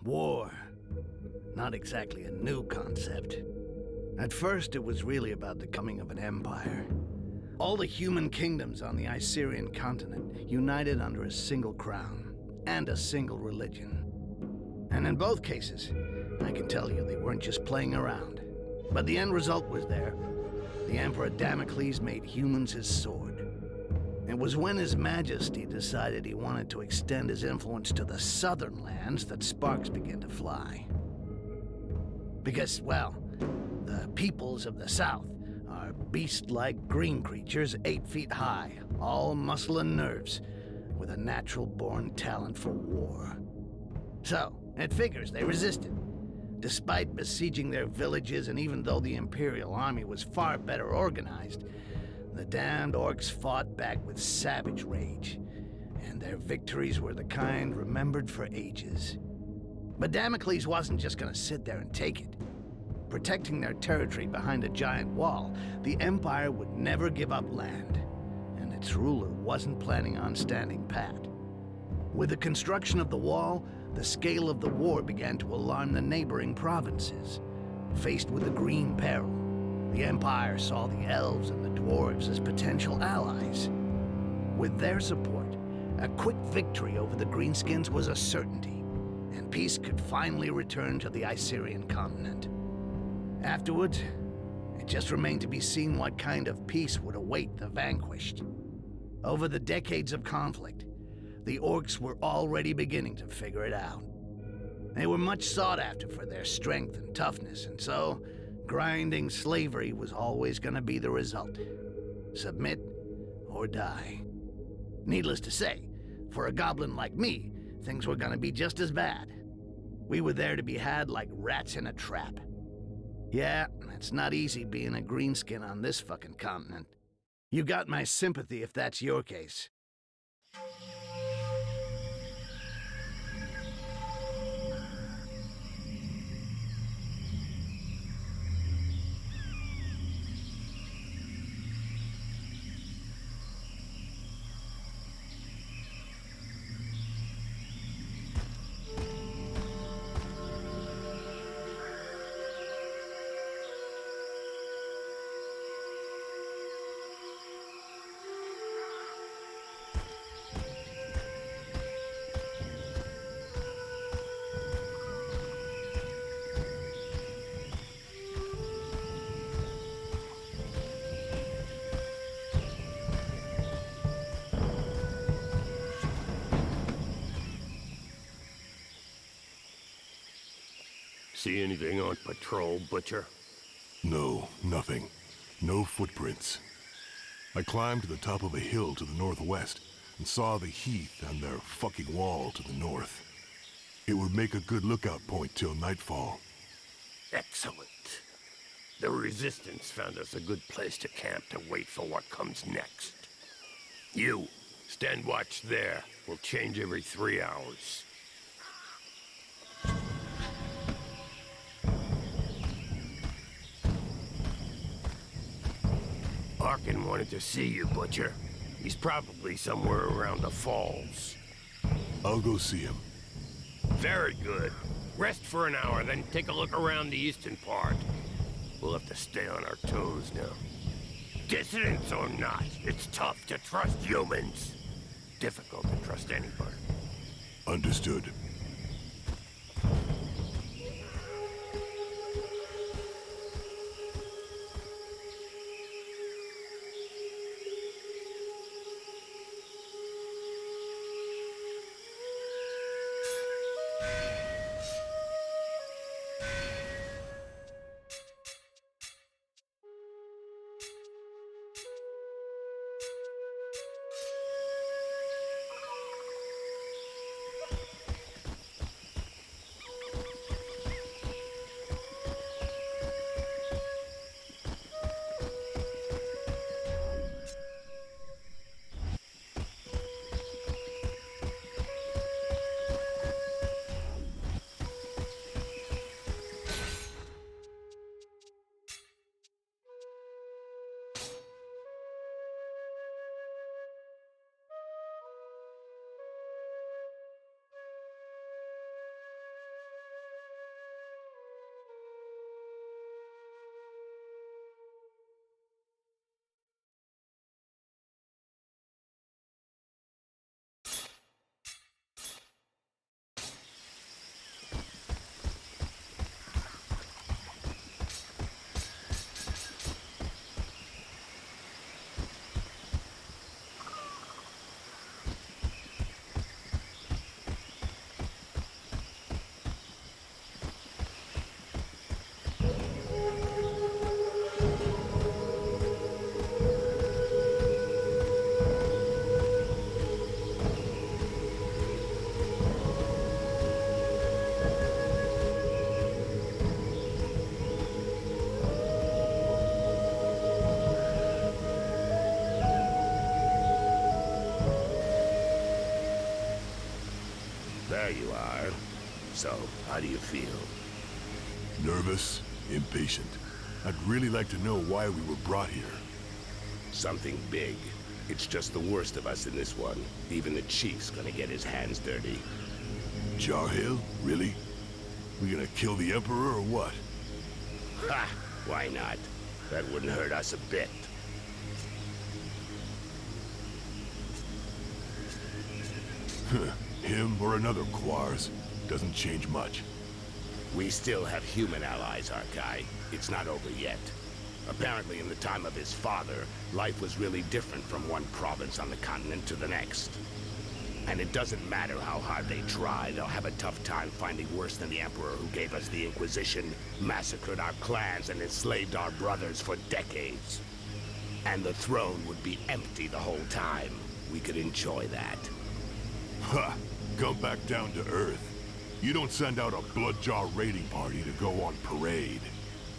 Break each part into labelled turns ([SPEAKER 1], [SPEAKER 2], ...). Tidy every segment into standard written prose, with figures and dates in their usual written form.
[SPEAKER 1] War. Not exactly a new concept. At first, it was really about the coming of an empire. All the human kingdoms on the Icerian continent united under a single crown and a single religion. And in both cases, I can tell you they weren't just playing around. But the end result was there. The Emperor Damocles made humans his sword. It was when His Majesty decided he wanted to extend his influence to the southern lands that sparks began to fly. Because, well, the peoples of the south are beast-like green creatures 8 feet high, all muscle and nerves, with a natural-born talent for war. So, it figures they resisted. Despite besieging their villages, and even though the Imperial army was far better organized, the damned Orcs fought back with savage rage, and their victories were the kind remembered for ages. But Damocles wasn't just gonna sit there and take it. Protecting their territory behind a giant wall, the Empire would never give up land, and its ruler wasn't planning on standing pat. With the construction of the wall, the scale of the war began to alarm the neighboring provinces. Faced with the Green Peril, the Empire saw the elves and the dwarves as potential allies. With their support, a quick victory over the Greenskins was a certainty, and peace could finally return to the Icerian continent. Afterwards, it just remained to be seen what kind of peace would await the vanquished. Over the decades of conflict, the Orcs were already beginning to figure it out. They were much sought after for their strength and toughness, and so grinding slavery was always going to be the result. Submit or die. Needless to say, for a goblin like me, things were going to be just as bad. We were there to be had like rats in a trap. Yeah, it's not easy being a greenskin on this fucking continent. You got my sympathy if that's your case.
[SPEAKER 2] See anything on patrol, Butcher?
[SPEAKER 3] No, nothing. No footprints. I climbed to the top of a hill to the northwest and saw the heath and their fucking wall to the north. It would make a good lookout point till nightfall.
[SPEAKER 2] Excellent. The Resistance found us a good place to camp to wait for what comes next. You, stand watch there. We'll change every 3 hours. Arkin wanted to see you, Butcher. He's probably somewhere around the falls.
[SPEAKER 3] I'll go see him.
[SPEAKER 2] Very good. Rest for an hour, then take a look around the eastern part. We'll have to stay on our toes now. Dissidents or not, it's tough to trust humans. Difficult to trust anybody.
[SPEAKER 3] Understood.
[SPEAKER 2] There you are. So, how do you feel?
[SPEAKER 3] Nervous, impatient. I'd really like to know why we were brought here.
[SPEAKER 2] Something big. It's just the worst of us in this one. Even the chief's gonna get his hands dirty.
[SPEAKER 3] Jarhill? Really? We gonna kill the Emperor or what?
[SPEAKER 2] Ha! Why not? That wouldn't hurt us a bit.
[SPEAKER 3] Him or another Quars. Doesn't change much.
[SPEAKER 2] We still have human allies, Arkai. It's not over yet. Apparently, in the time of his father, life was really different from one province on the continent to the next. And it doesn't matter how hard they try, they'll have a tough time finding worse than the Emperor who gave us the Inquisition, massacred our clans, and enslaved our brothers for decades. And the throne would be empty the whole time. We could enjoy that.
[SPEAKER 3] Ha! Come back down to Earth. You don't send out a Bloodjaw raiding party to go on parade.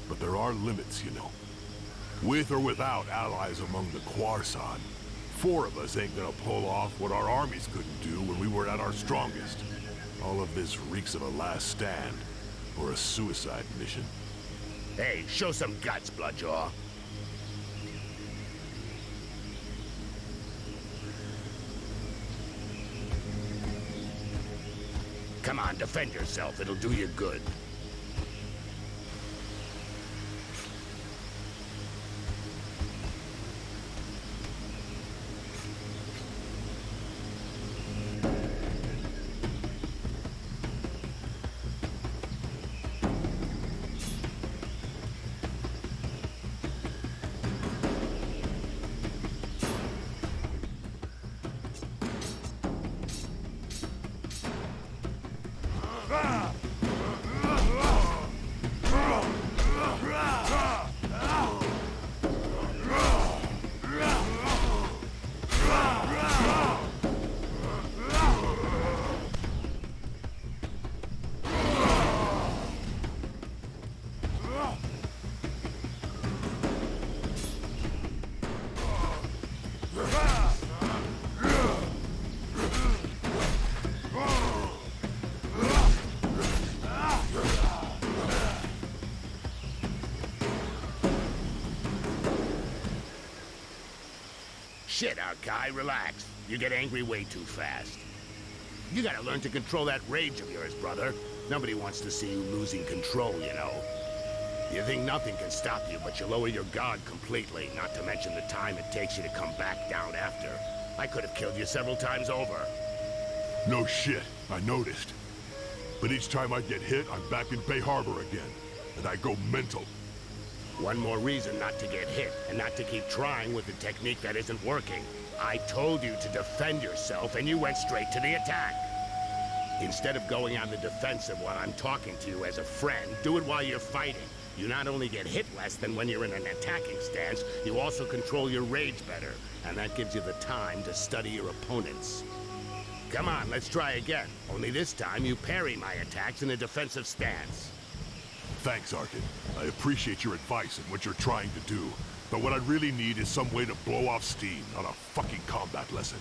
[SPEAKER 3] But there are limits, you know. With or without allies among the Quarsan, 4 of us ain't gonna pull off what our armies couldn't do when we were at our strongest. All of this reeks of a last stand, or a suicide mission.
[SPEAKER 2] Hey, show some guts, Bloodjaw. Come on, defend yourself. It'll do you good. Shit, Arkai, relax. You get angry way too fast. You gotta learn to control that rage of yours, brother. Nobody wants to see you losing control, you know. You think nothing can stop you, but you lower your guard completely, not to mention the time it takes you to come back down after. I could have killed you several times over.
[SPEAKER 3] No shit, I noticed. But each time I get hit, I'm back in Bay Harbor again, and I go mental.
[SPEAKER 2] One more reason not to get hit, and not to keep trying with a technique that isn't working. I told you to defend yourself, and you went straight to the attack. Instead of going on the defensive while I'm talking to you as a friend, do it while you're fighting. You not only get hit less than when you're in an attacking stance, you also control your rage better, and that gives you the time to study your opponents. Come on, let's try again. Only this time you parry my attacks in a defensive stance.
[SPEAKER 3] Thanks, Arkin. I appreciate your advice and what you're trying to do. But what I really need is some way to blow off steam, not a fucking combat lesson.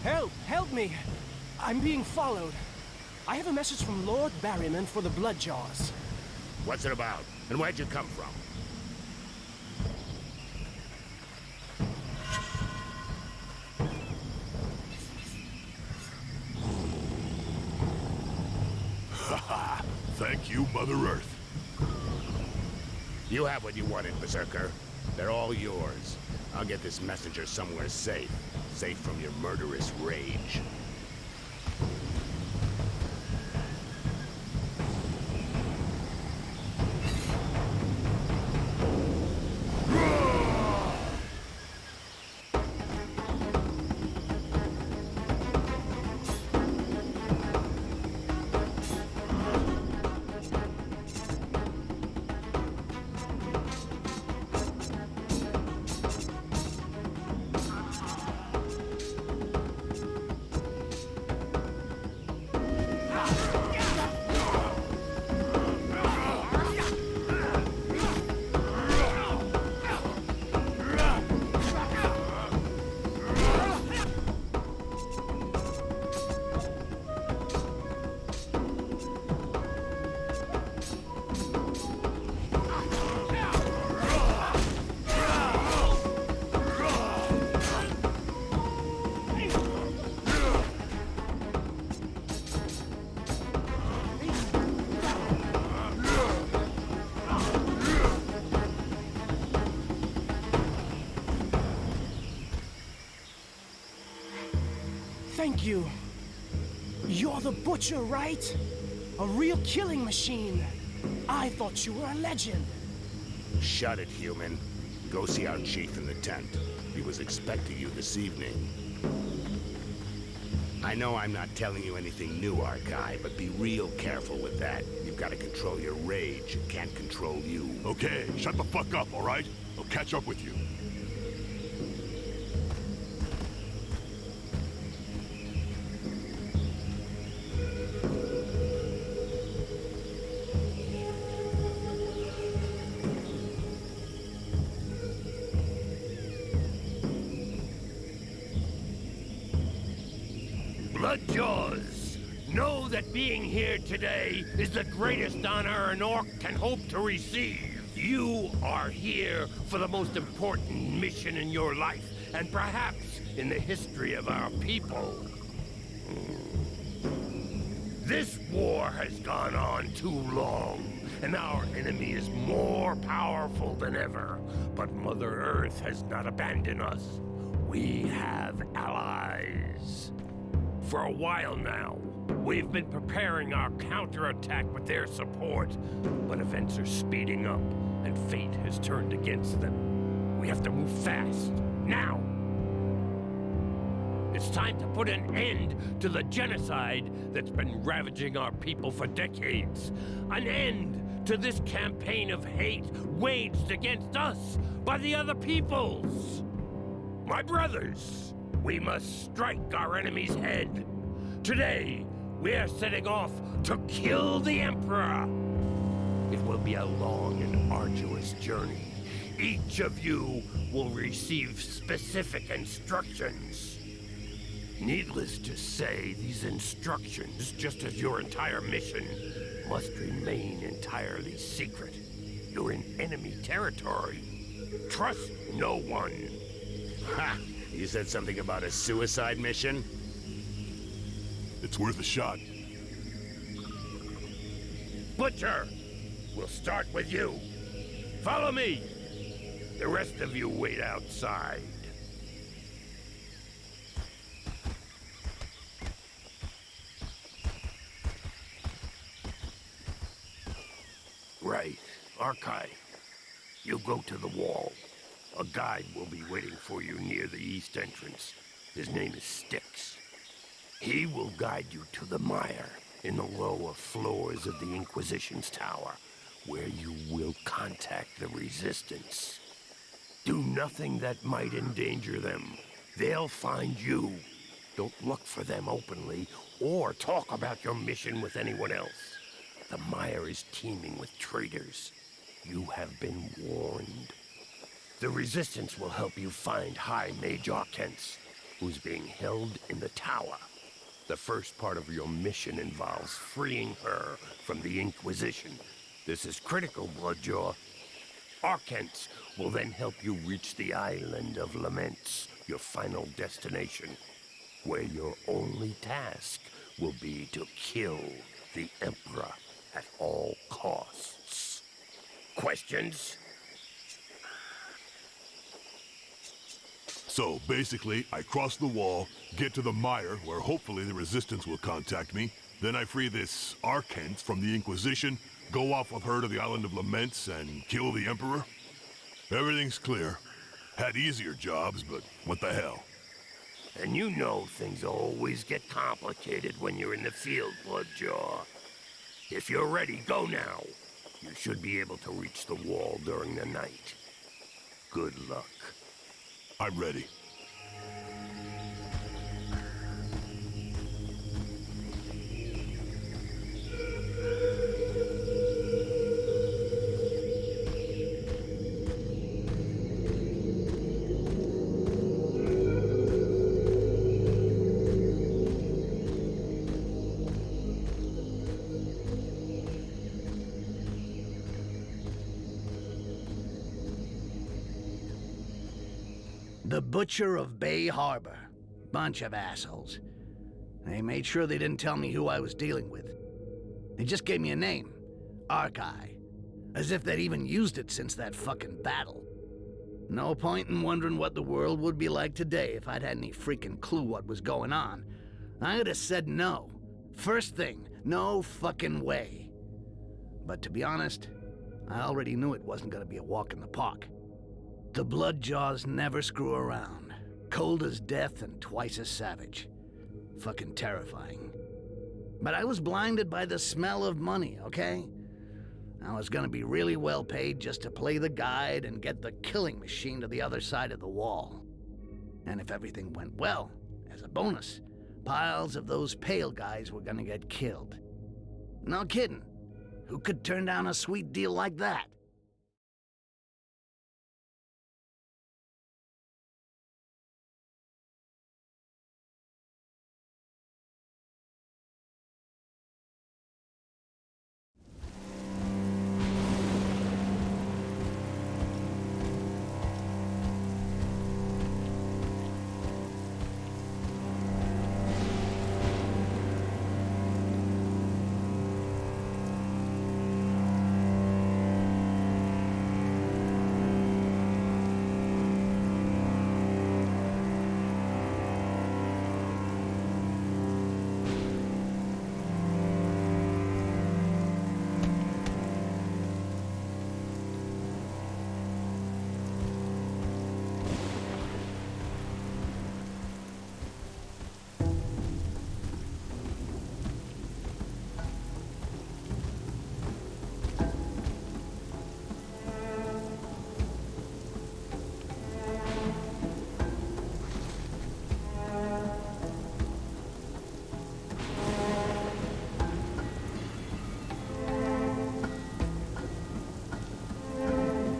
[SPEAKER 4] Help! Help me! I'm being followed. I have a message from Lord Barryman for the Bloodjaws.
[SPEAKER 2] What's it about? And where'd you come from?
[SPEAKER 3] Thank you, Mother Earth.
[SPEAKER 2] You have what you wanted, Berserker. They're all yours. I'll get this messenger somewhere safe. Safe from your murderous rage.
[SPEAKER 4] Thank you. You're the butcher, right? A real killing machine. I thought you were a legend.
[SPEAKER 5] Shut it, human. Go see our chief in the tent. He was expecting you this evening. I know I'm not telling you anything new, Arkai, but be real careful with that. You've got to control your rage. It can't control you.
[SPEAKER 3] Okay, shut the fuck up, all right? I'll catch up with you.
[SPEAKER 2] Bloodjaws, know that being here today is the greatest honor an orc can hope to receive. You are here for the most important mission in your life, and perhaps in the history of our people. This war has gone on too long, and our enemy is more powerful than ever. But Mother Earth has not abandoned us. We have allies. For a while now, we've been preparing our counterattack with their support, but events are speeding up, and fate has turned against them. We have to move fast, now! It's time to put an end to the genocide that's been ravaging our people for decades. An end to this campaign of hate waged against us by the other peoples. My brothers, we must strike our enemy's head. Today, we are setting off to kill the Emperor. It will be a long and arduous journey. Each of you will receive specific instructions. Needless to say, these instructions, just as your entire mission, must remain entirely secret. You're in enemy territory. Trust no one.
[SPEAKER 5] Ha! You said something about a suicide mission?
[SPEAKER 3] It's worth a shot.
[SPEAKER 2] Butcher, we'll start with you. Follow me. The rest of you wait outside. Right. Arkai, you go to the wall. A guide will be waiting for you near the east entrance. His name is Styx. He will guide you to the mire in the lower floors of the Inquisition's tower, where you will contact the Resistance. Do nothing that might endanger them. They'll find you. Don't look for them openly, or talk about your mission with anyone else. The mire is teeming with traitors. You have been warned. The Resistance will help you find High Mage Orcs, who's being held in the tower. The first part of your mission involves freeing her from the Inquisition. This is critical, Bloodjaw. Orcs will then help you reach the Island of Laments, your final destination, where your only task will be to kill the Emperor at all costs. Questions?
[SPEAKER 3] So, basically, I cross the wall, get to the mire, where hopefully the Resistance will contact me. Then I free this Arcent from the Inquisition, go off with her to the Island of Laments, and kill the Emperor. Everything's clear. Had easier jobs, but what the hell.
[SPEAKER 2] And you know things always get complicated when you're in the field, Bloodjaw. If you're ready, go now. You should be able to reach the wall during the night. Good luck.
[SPEAKER 3] I'm ready.
[SPEAKER 1] The Butcher of Bay Harbor. Bunch of assholes. They made sure they didn't tell me who I was dealing with. They just gave me a name. Arkai. As if they'd even used it since that fucking battle. No point in wondering what the world would be like today if I'd had any freaking clue what was going on. I'd have said no. First thing, no fucking way. But to be honest, I already knew it wasn't gonna be a walk in the park. The Bloodjaws never screw around. Cold as death and twice as savage. Fucking terrifying. But I was blinded by the smell of money, okay? I was gonna be really well paid just to play the guide and get the killing machine to the other side of the wall. And if everything went well, as a bonus, piles of those pale guys were gonna get killed. No kidding. Who could turn down a sweet deal like that?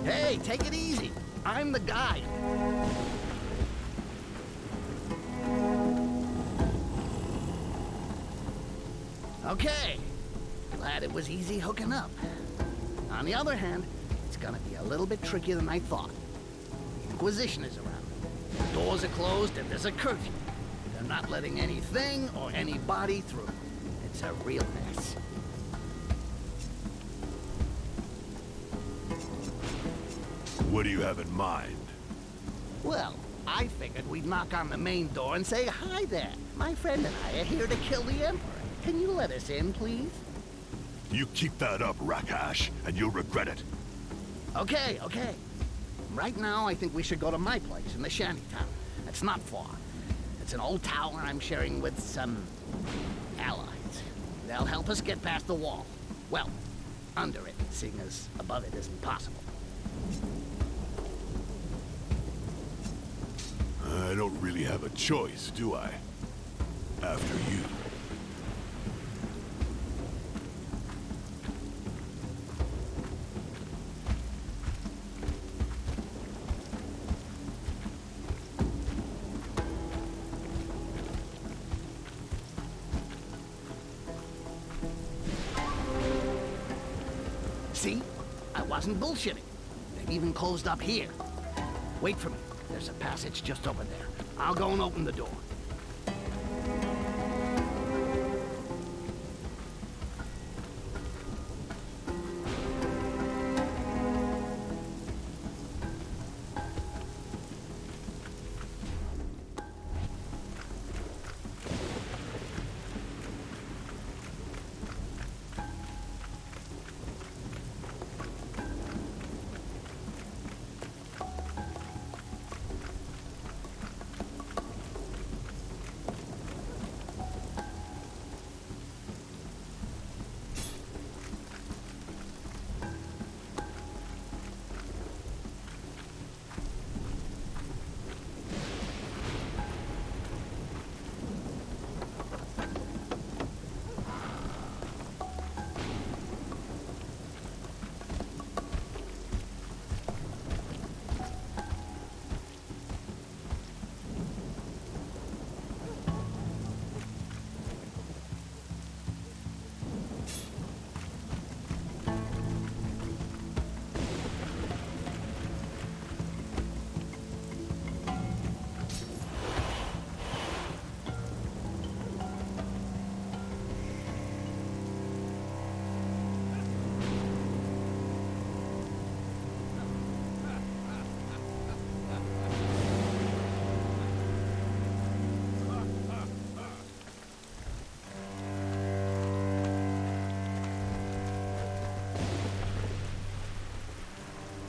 [SPEAKER 1] Hey, take it easy. I'm the guy. Okay. Glad it was easy hooking up. On the other hand, it's gonna be a little bit trickier than I thought. The Inquisition is around. The doors are closed and there's a curfew. They're not letting anything or anybody through. It's a real mess.
[SPEAKER 3] What do you have in mind?
[SPEAKER 1] Well, I figured we'd knock on the main door and say, "Hi there. My friend and I are here to kill the Emperor. Can you let us in, please?"
[SPEAKER 3] You keep that up, Rakash, and you'll regret it.
[SPEAKER 1] Okay, okay. Right now, I think we should go to my place in the shantytown. It's not far. It's an old tower I'm sharing with some allies. They'll help us get past the wall. Well, under it, seeing as above it isn't possible.
[SPEAKER 3] I don't really have a choice, do I? After you.
[SPEAKER 1] See? I wasn't bullshitting. They've even closed up here. Wait for me. There's a passage just over there. I'll go and open the door.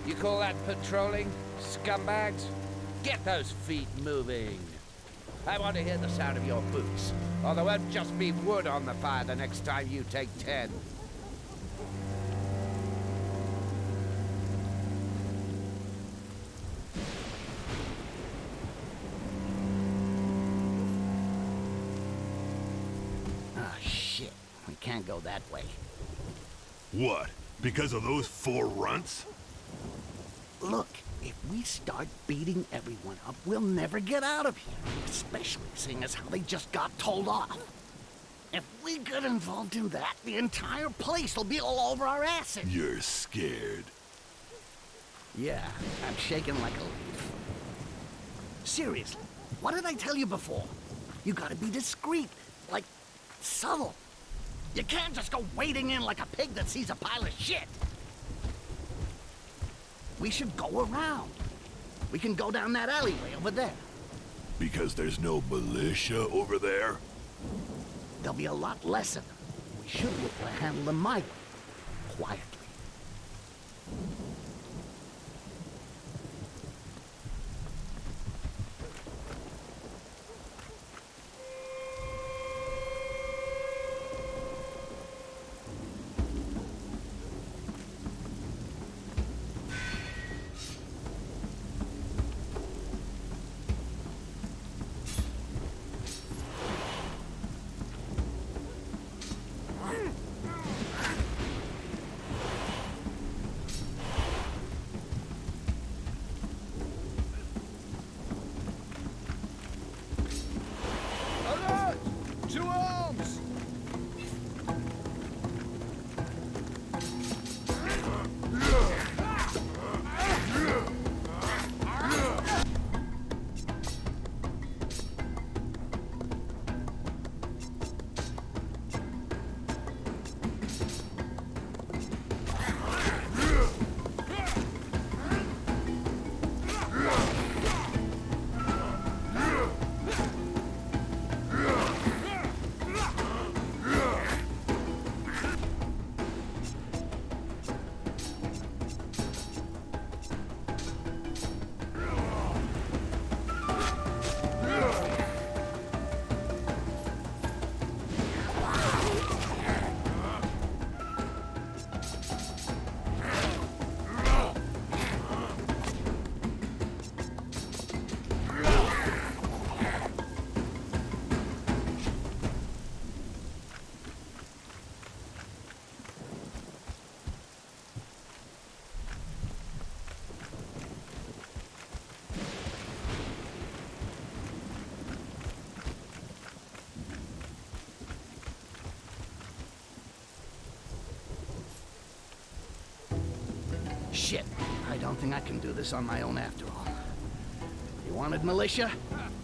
[SPEAKER 5] You call that patrolling, scumbags? Get those feet moving. I want to hear the sound of your boots, or there won't just be wood on the fire the next time you take 10.
[SPEAKER 1] Ah, shit. We can't go that way.
[SPEAKER 3] What? Because of those 4 runts?
[SPEAKER 1] Look, if we start beating everyone up, we'll never get out of here. Especially seeing as how they just got told off. If we get involved in that, the entire place will be all over our asses.
[SPEAKER 3] You're scared.
[SPEAKER 1] Yeah, I'm shaking like a leaf. Seriously, what did I tell you before? You gotta be discreet, like, subtle. You can't just go wading in like a pig that sees a pile of shit. We should go around. We can go down that alleyway over there.
[SPEAKER 3] Because there's no militia over there?
[SPEAKER 1] There'll be a lot less of them. We should be able to handle them my way. Quietly. Shit, I don't think I can do this on my own after all. You wanted militia?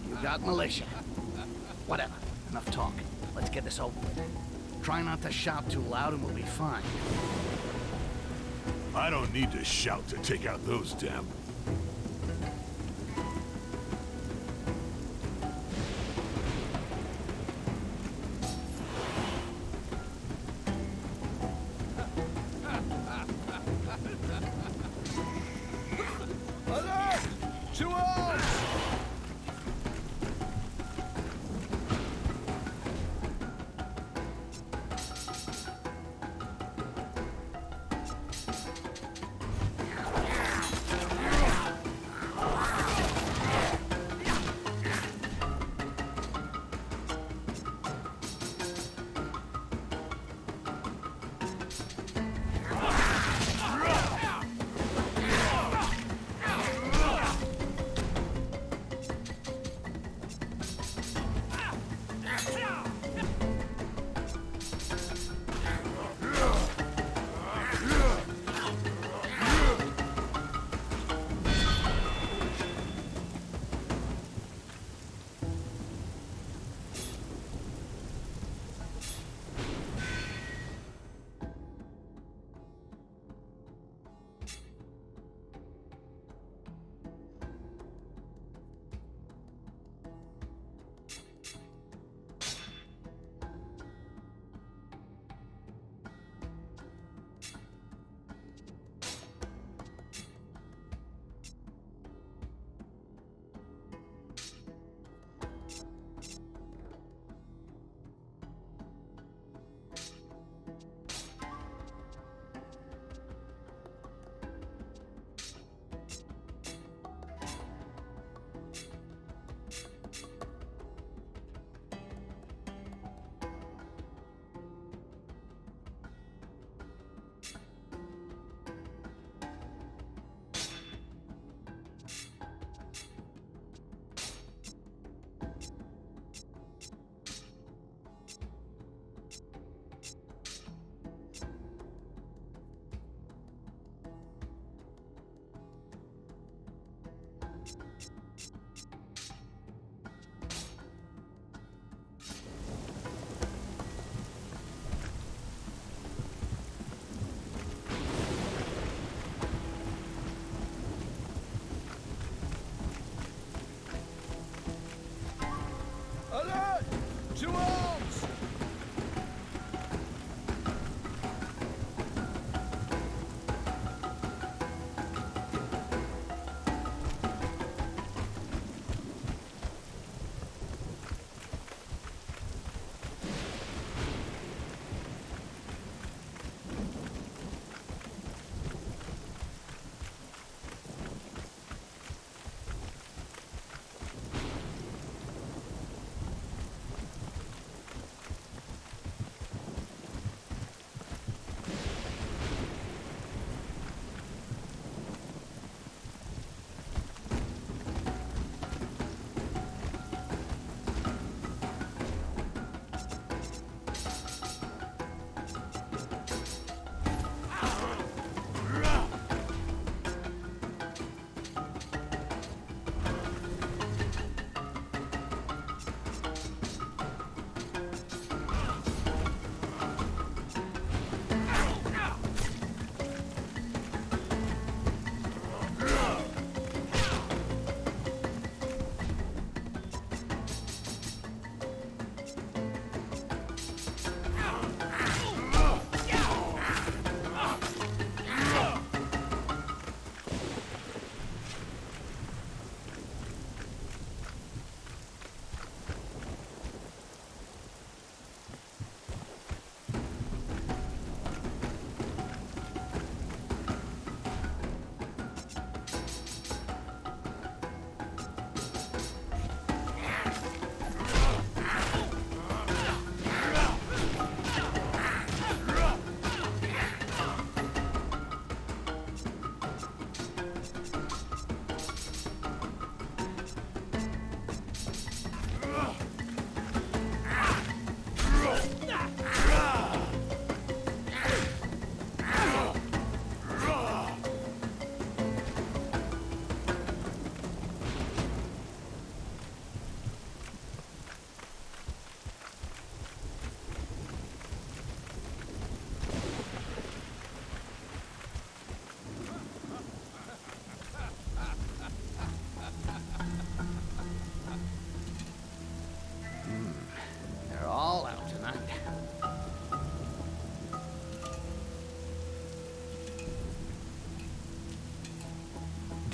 [SPEAKER 1] You got militia. Whatever, enough talk. Let's get this over with. Try not to shout too loud and we'll be fine.
[SPEAKER 3] I don't need to shout to take out those damn...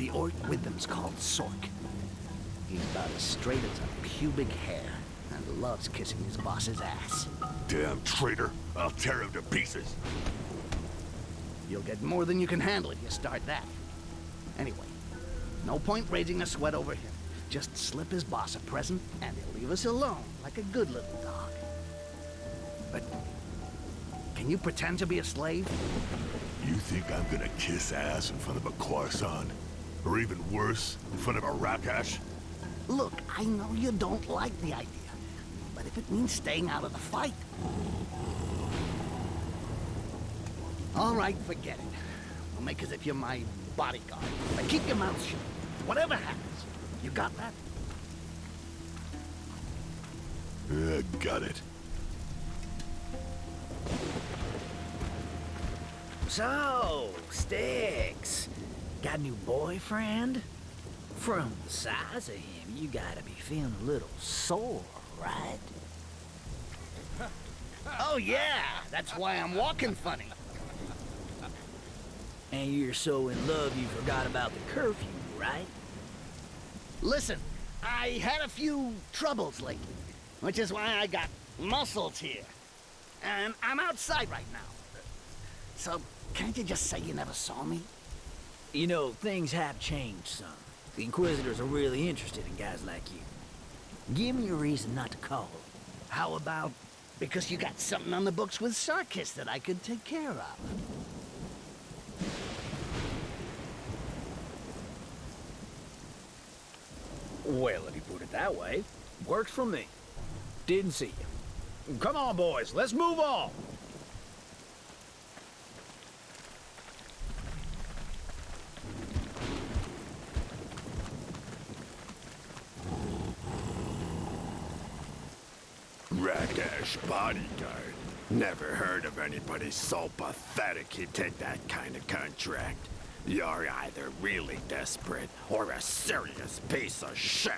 [SPEAKER 1] The orc with them's called Sork. He's about as straight as a pubic hair and loves kissing his boss's ass.
[SPEAKER 3] Damn traitor. I'll tear him to pieces.
[SPEAKER 1] You'll get more than you can handle if you start that. Anyway, no point raising a sweat over him. Just slip his boss a present and he'll leave us alone like a good little dog. But can you pretend to be a slave?
[SPEAKER 3] You think I'm gonna kiss ass in front of a Khorasan? Or even worse, in front of a Rakash?
[SPEAKER 1] Look, I know you don't like the idea, but if it means staying out of the fight... All right, forget it. We'll make as if you're my bodyguard. But keep your mouth shut. Whatever happens. You got that?
[SPEAKER 3] Got it.
[SPEAKER 6] So, Sticks, got a new boyfriend? From the size of him, you gotta be feeling a little sore, right?
[SPEAKER 1] Oh yeah, that's why I'm walking funny.
[SPEAKER 6] And you're so in love you forgot about the curfew, right?
[SPEAKER 1] Listen, I had a few troubles lately, which is why I got muscles here. And I'm outside right now. So, can't you just say you never saw me?
[SPEAKER 6] You know, things have changed some. The Inquisitors are really interested in guys like you. Give me a reason not to call.
[SPEAKER 1] How about because you got something on the books with Sarkis that I could take care of?
[SPEAKER 6] Well, if you put it that way, works for me. Didn't see you. Come on, boys, let's move on.
[SPEAKER 2] Rakash bodyguard. Never heard of anybody so pathetic he'd take that kind of contract. You're either really desperate or a serious piece of shit.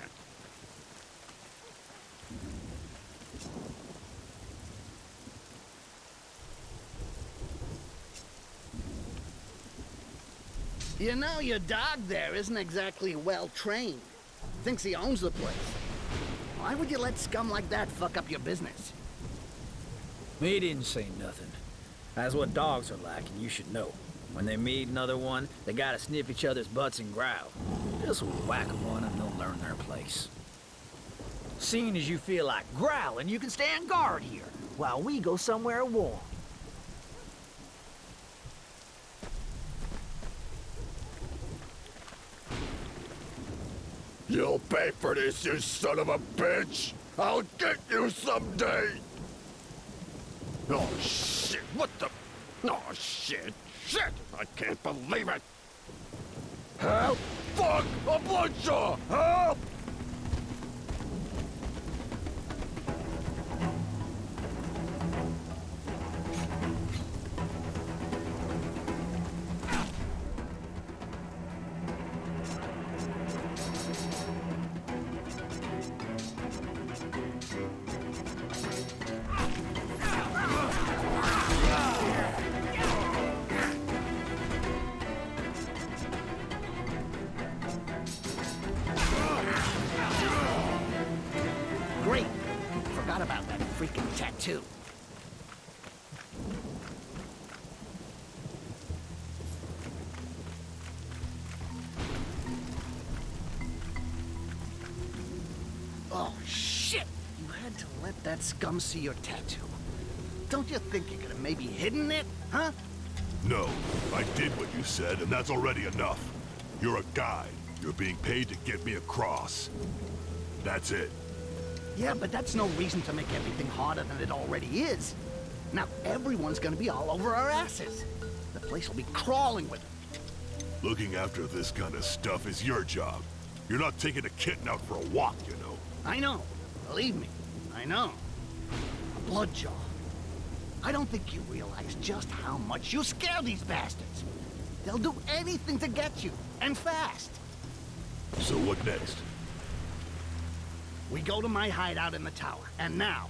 [SPEAKER 1] You know, your dog there isn't exactly well-trained. Thinks he owns the place. Why would you let scum like that fuck up your business?
[SPEAKER 6] He didn't say nothing. That's what dogs are like, and you should know. When they meet another one, they gotta sniff each other's butts and growl. Just whack one and they'll learn their place. Seeing as you feel like growling, you can stand guard here, while we go somewhere warm.
[SPEAKER 2] You'll pay for this, you son of a bitch! I'll get you someday! Oh shit, what the... Oh shit, shit! I can't believe it! Help! Fuck! A bloodjaw! Help!
[SPEAKER 1] Great. Forgot about that freaking tattoo. Oh, shit! You had to let that scum see your tattoo. Don't you think you could have maybe hidden it, huh?
[SPEAKER 3] No, I did what you said, and that's already enough. You're a guide. You're being paid to get me across. That's it.
[SPEAKER 1] Yeah, but that's no reason to make everything harder than it already is. Now everyone's gonna be all over our asses. The place will be crawling with them.
[SPEAKER 3] Looking after this kind of stuff is your job. You're not taking a kitten out for a walk, you know.
[SPEAKER 1] I know. Believe me, I know. A bloodjaw. I don't think you realize just how much you scare these bastards. They'll do anything to get you, and fast.
[SPEAKER 3] So what next?
[SPEAKER 1] We go to my hideout in the tower, and now.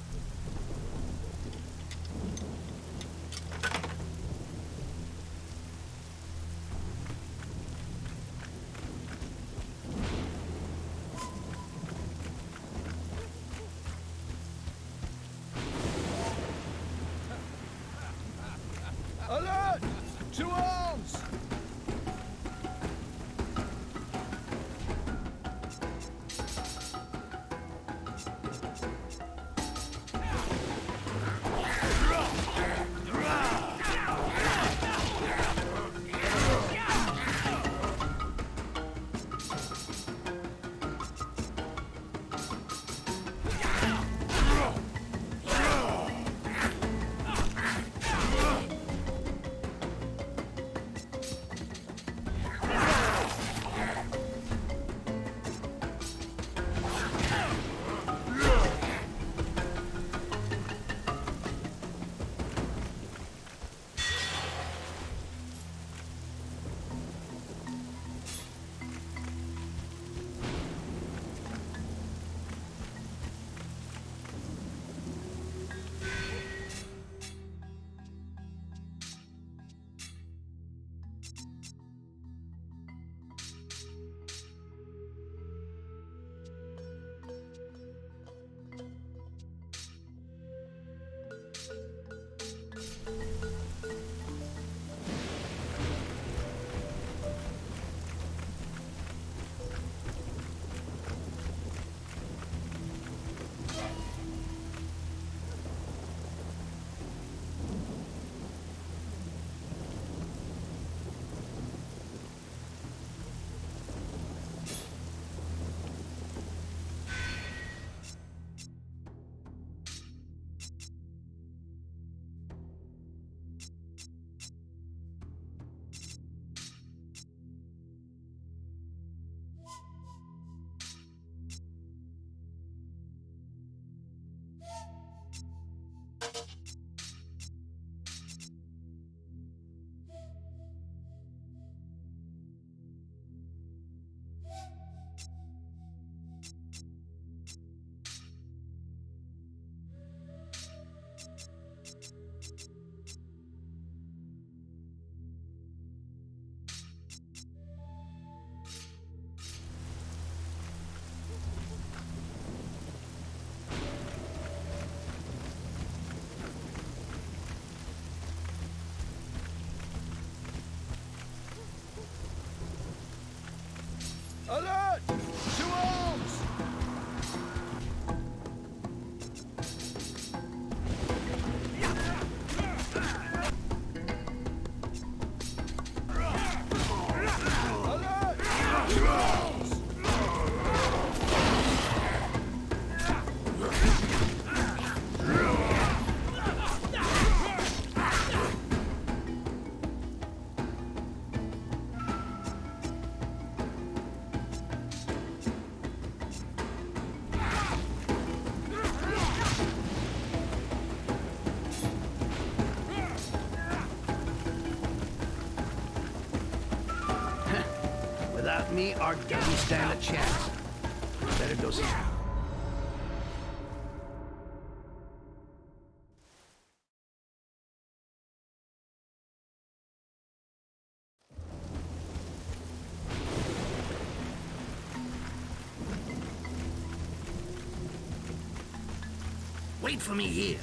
[SPEAKER 1] Without me, Ark doesn't stand a chance. Better go see. Wait for me here.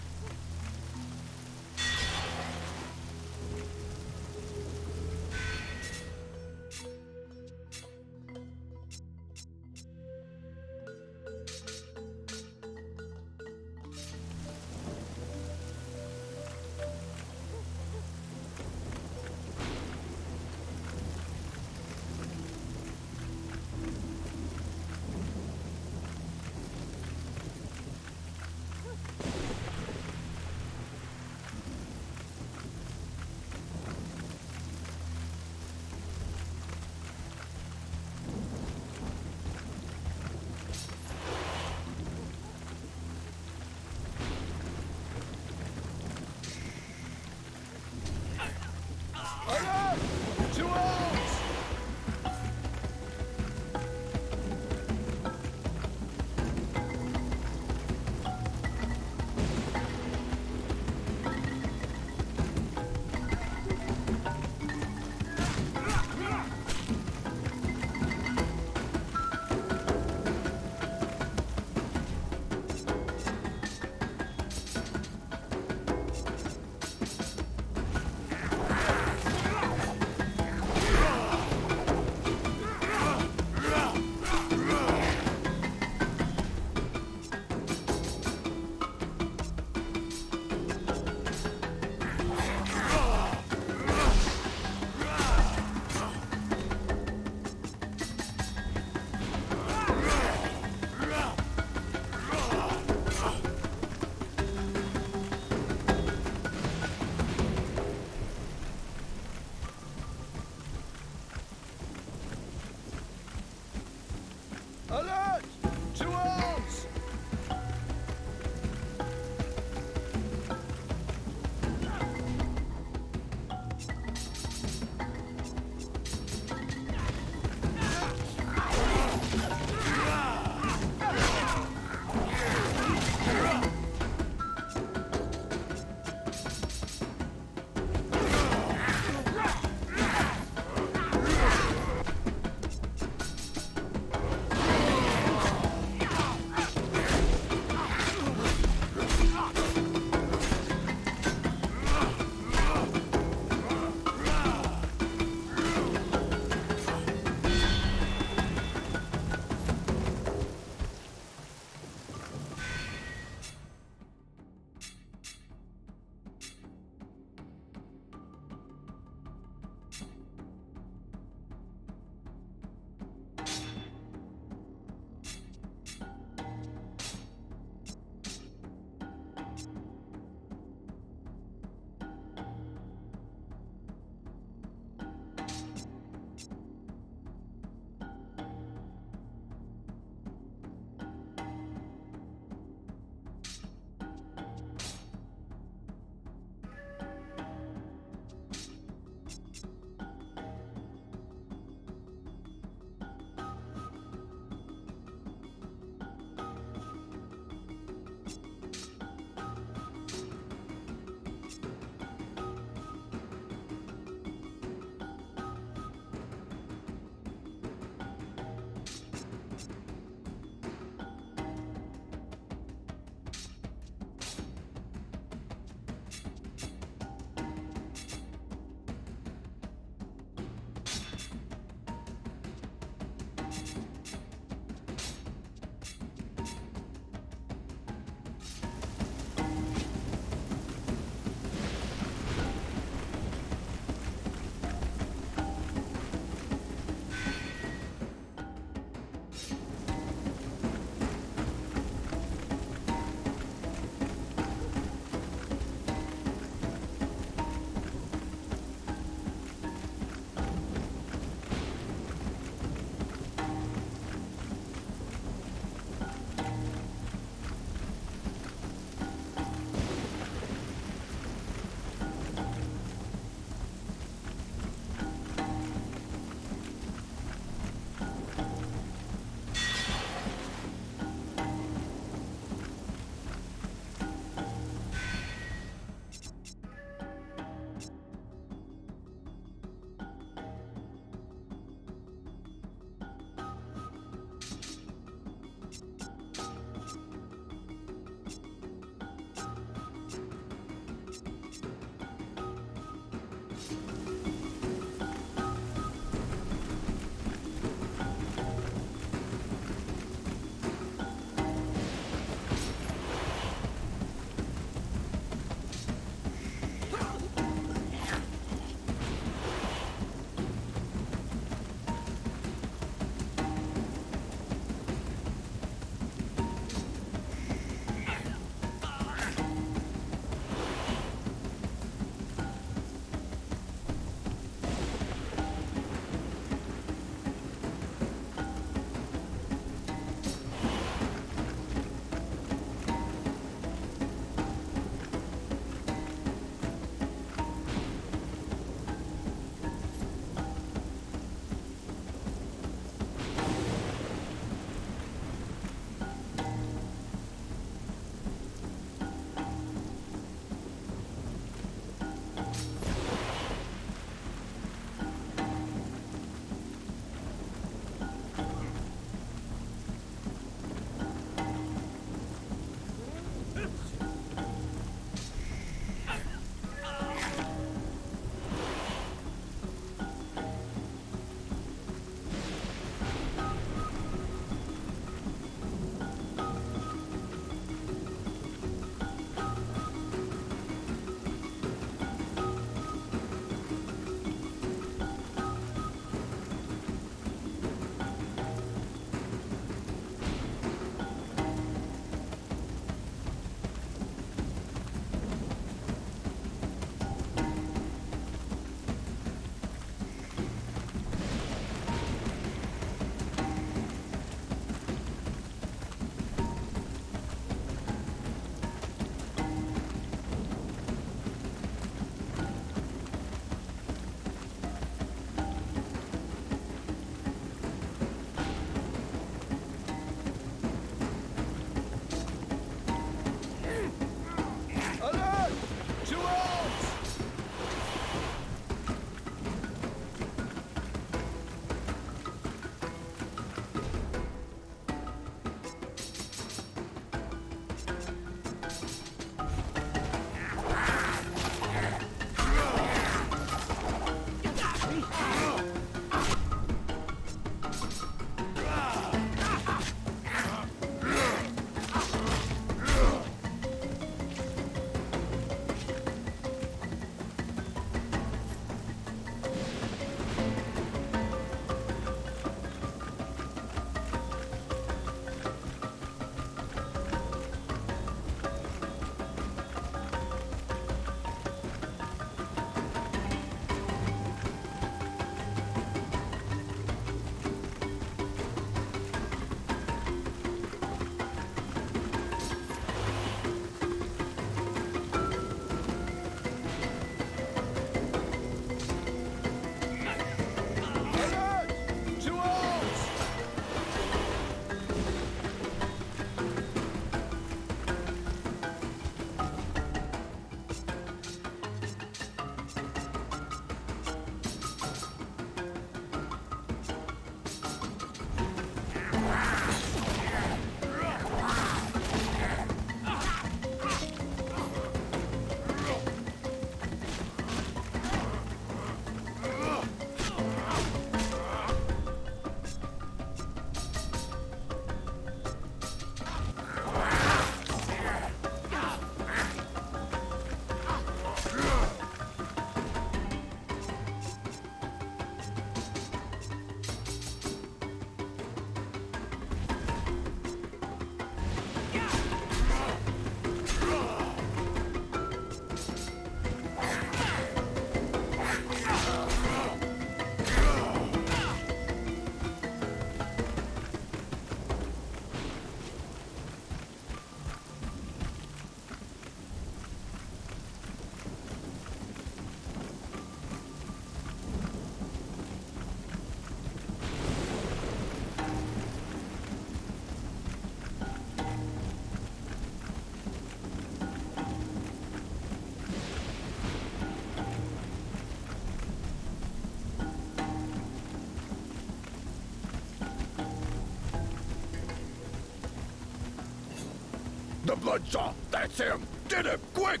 [SPEAKER 2] the Bloodjaw! That's him! Get him, quick!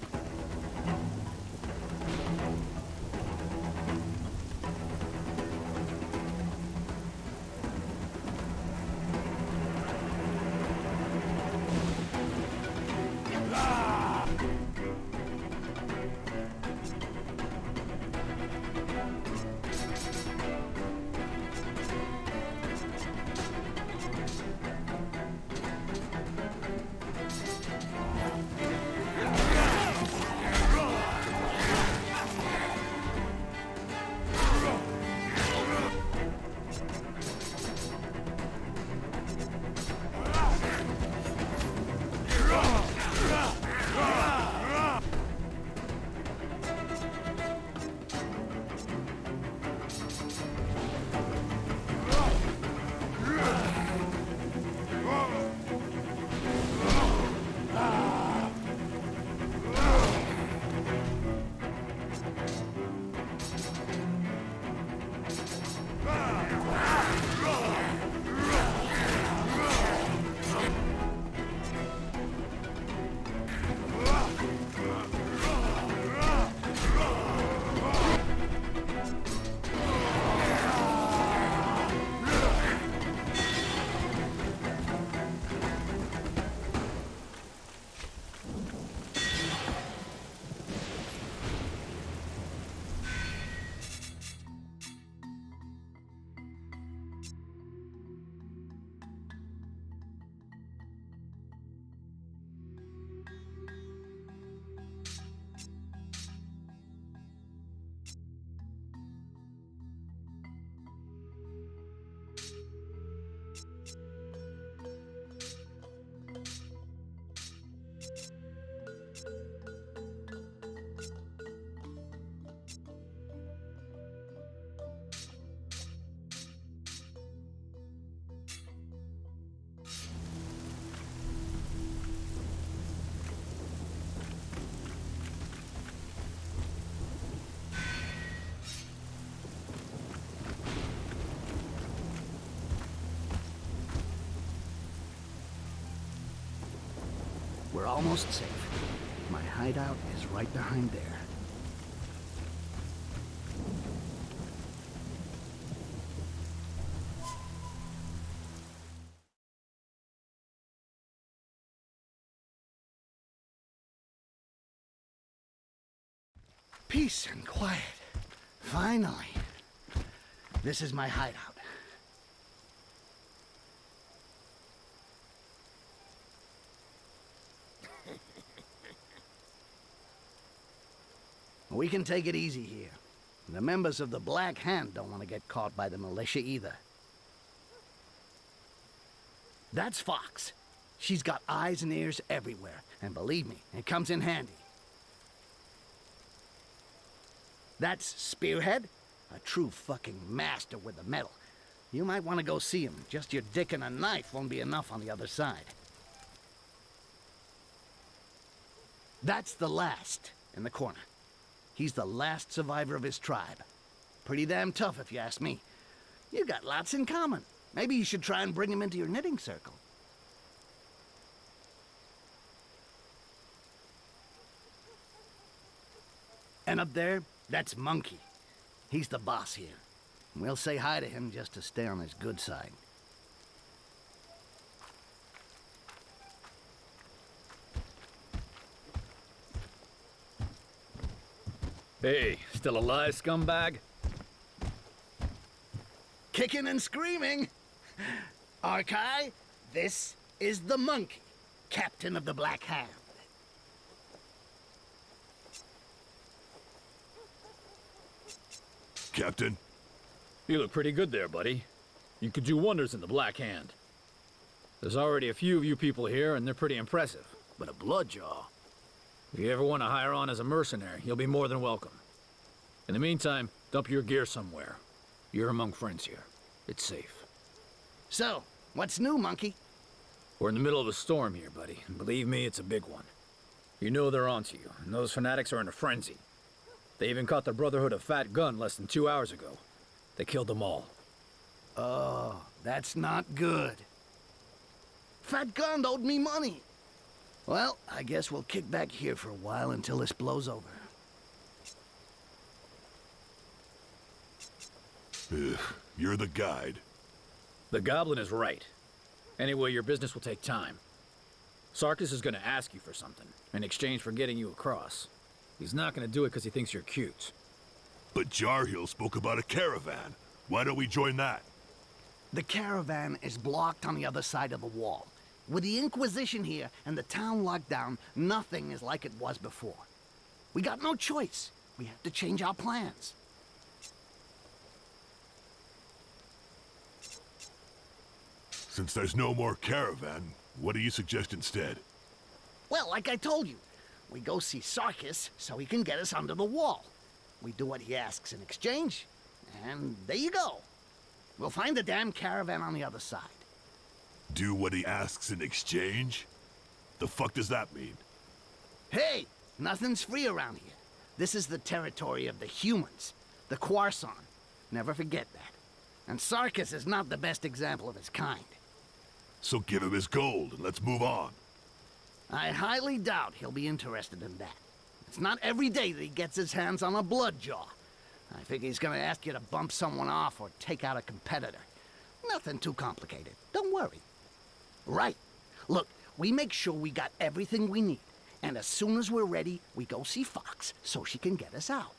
[SPEAKER 1] We're almost safe. My hideout is right behind there. Peace and quiet. Finally. This is my hideout. We can take it easy here. The members of the Black Hand don't want to get caught by the militia either. That's Fox. She's got eyes and ears everywhere, and believe me, it comes in handy. That's Spearhead, a true fucking master with the metal. You might want to go see him. Just your dick and a knife won't be enough on the other side. That's the Last in the corner. He's the last survivor of his tribe. Pretty damn tough, if you ask me. You got lots in common. Maybe you should try and bring him into your knitting circle. And up there, that's Monkey. He's the boss here. We'll say hi to him just to stay on his good side.
[SPEAKER 6] Hey, still alive, scumbag?
[SPEAKER 1] Kicking and screaming. Arkai, this is the Monkey, captain of the Black Hand.
[SPEAKER 3] Captain?
[SPEAKER 6] You look pretty good there, buddy. You could do wonders in the Black Hand. There's already a few of you people here, and they're pretty impressive. But a Bloodjaw? If you ever want to hire on as a mercenary, you'll be more than welcome. In the meantime, dump your gear somewhere. You're among friends here. It's safe.
[SPEAKER 1] So, what's new, Monkey?
[SPEAKER 6] We're in the middle of a storm here, buddy, and believe me, it's a big one. You know they're onto you, and those fanatics are in a frenzy. They even caught the Brotherhood of Fat Gun less than 2 hours ago. They killed them all.
[SPEAKER 1] Oh, that's not good. Fat Gun owed me money. Well, I guess we'll kick back here for a while until this blows over.
[SPEAKER 3] Ugh, you're the guide.
[SPEAKER 6] The goblin is right. Anyway, your business will take time. Sarkis is gonna ask you for something, in exchange for getting you across. He's not gonna do it because he thinks you're cute.
[SPEAKER 3] But Jarhill spoke about a caravan. Why don't we join that?
[SPEAKER 1] The caravan is blocked on the other side of the wall. With the Inquisition here and the town locked down, nothing is like it was before. We got no choice. We have to change our plans.
[SPEAKER 3] Since there's no more caravan, what do you suggest instead?
[SPEAKER 1] Well, like I told you, we go see Sarkis so he can get us under the wall. We do what he asks in exchange, and there you go. We'll find the damn caravan on the other side.
[SPEAKER 3] Do what he asks in exchange? The fuck does that mean?
[SPEAKER 1] Hey, nothing's free around here. This is the territory of the humans, the Quarson. Never forget that. And Sarkis is not the best example of his kind.
[SPEAKER 3] So give him his gold and let's move on.
[SPEAKER 1] I highly doubt he'll be interested in that. It's not every day that he gets his hands on a bloodjaw. I figure he's gonna ask you to bump someone off or take out a competitor. Nothing too complicated. Don't worry. Right. Look, we make sure we got everything we need. And as soon as we're ready, we go see Fox so she can get us out.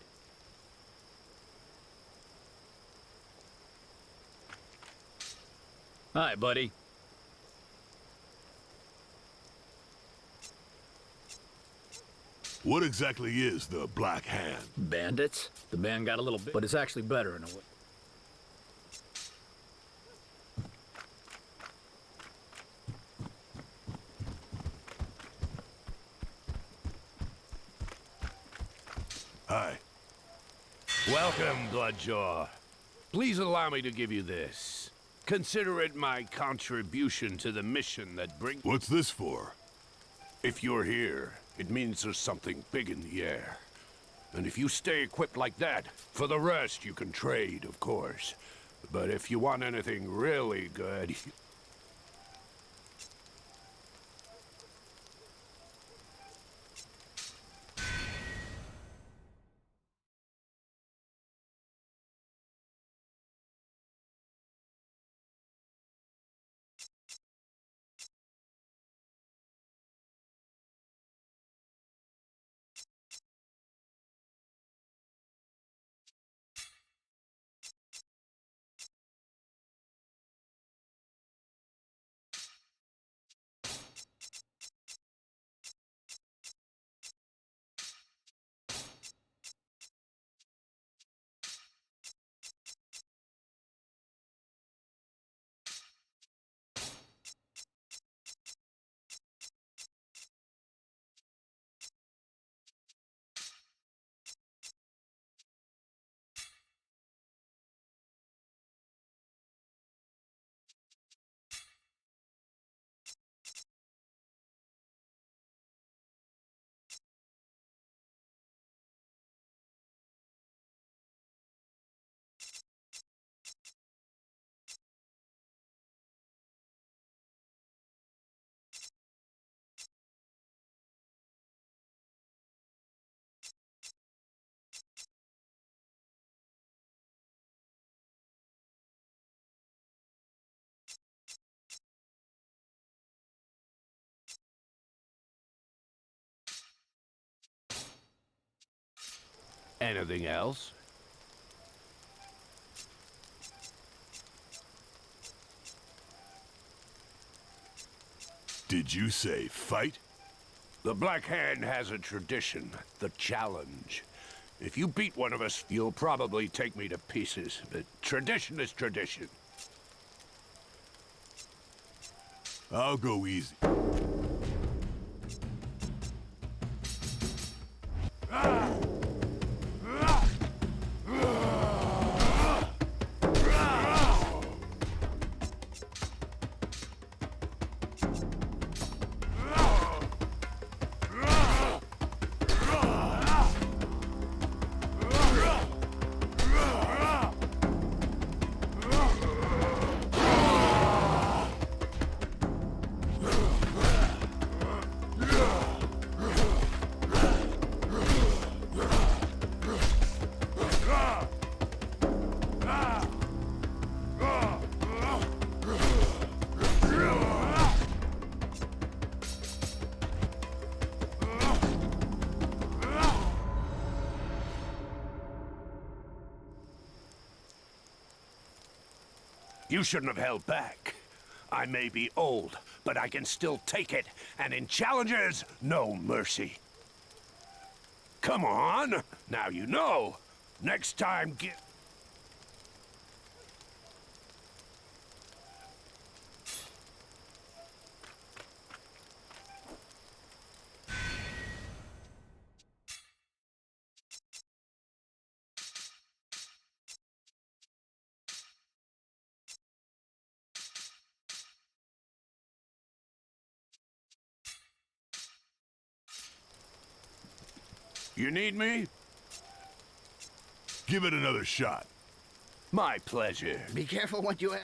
[SPEAKER 6] Hi, buddy.
[SPEAKER 3] What exactly is the Black Hand?
[SPEAKER 6] Bandits? The band got a little bit, but it's actually better in a way.
[SPEAKER 3] Hi.
[SPEAKER 2] Welcome, Bloodjaw. Please allow me to give you this. Consider it my contribution to the mission that brings...
[SPEAKER 3] What's this for?
[SPEAKER 2] If you're here, it means there's something big in the air. And if you stay equipped like that, for the rest you can trade, of course. But if you want anything really good... Anything else?
[SPEAKER 3] Did you say fight?
[SPEAKER 2] The Black Hand has a tradition, the challenge. If you beat one of us, you'll probably take me to pieces, but tradition is tradition.
[SPEAKER 3] I'll go easy.
[SPEAKER 2] You shouldn't have held back. I may be old, but I can still take it, and in challenges, no mercy. Come on, now you know. Next time, get... You need me?
[SPEAKER 3] Give it another shot.
[SPEAKER 2] My pleasure.
[SPEAKER 1] Be careful what you...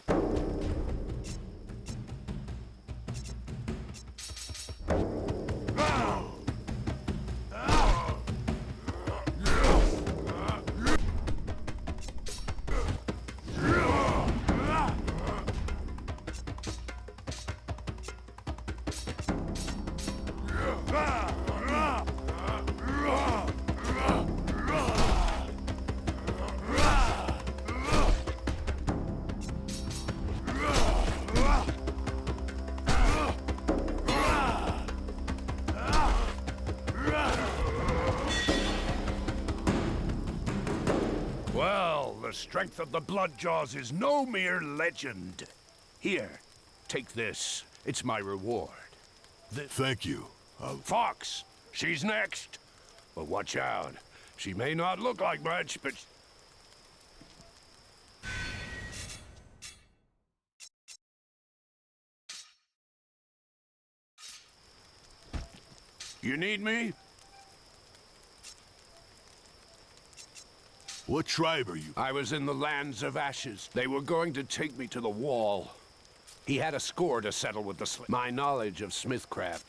[SPEAKER 2] Well, the strength of the Bloodjaws is no mere legend. Here, take this. It's my reward.
[SPEAKER 3] Thank you.
[SPEAKER 2] Fox, she's next. But watch out. She may not look like much, but... You need me?
[SPEAKER 3] What tribe are you?
[SPEAKER 2] I was in the Lands of Ashes. They were going to take me to the Wall. He had a score to settle with the my knowledge of smithcraft.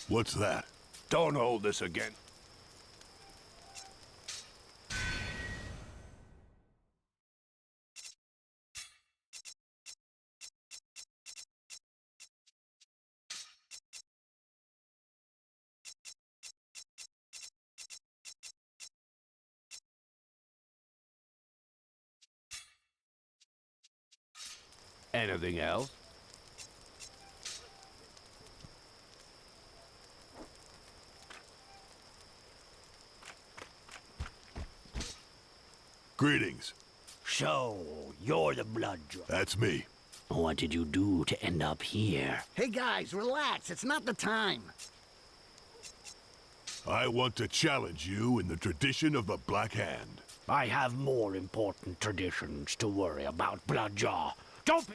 [SPEAKER 3] What's that?
[SPEAKER 2] Don't hold this again. Anything else?
[SPEAKER 3] Greetings.
[SPEAKER 7] So, you're the Bloodjaw.
[SPEAKER 3] That's me.
[SPEAKER 7] What did you do to end up here?
[SPEAKER 1] Hey guys, relax. It's not the time.
[SPEAKER 3] I want to challenge you in the tradition of the Black Hand.
[SPEAKER 7] I have more important traditions to worry about, Bloodjaw. Don't be...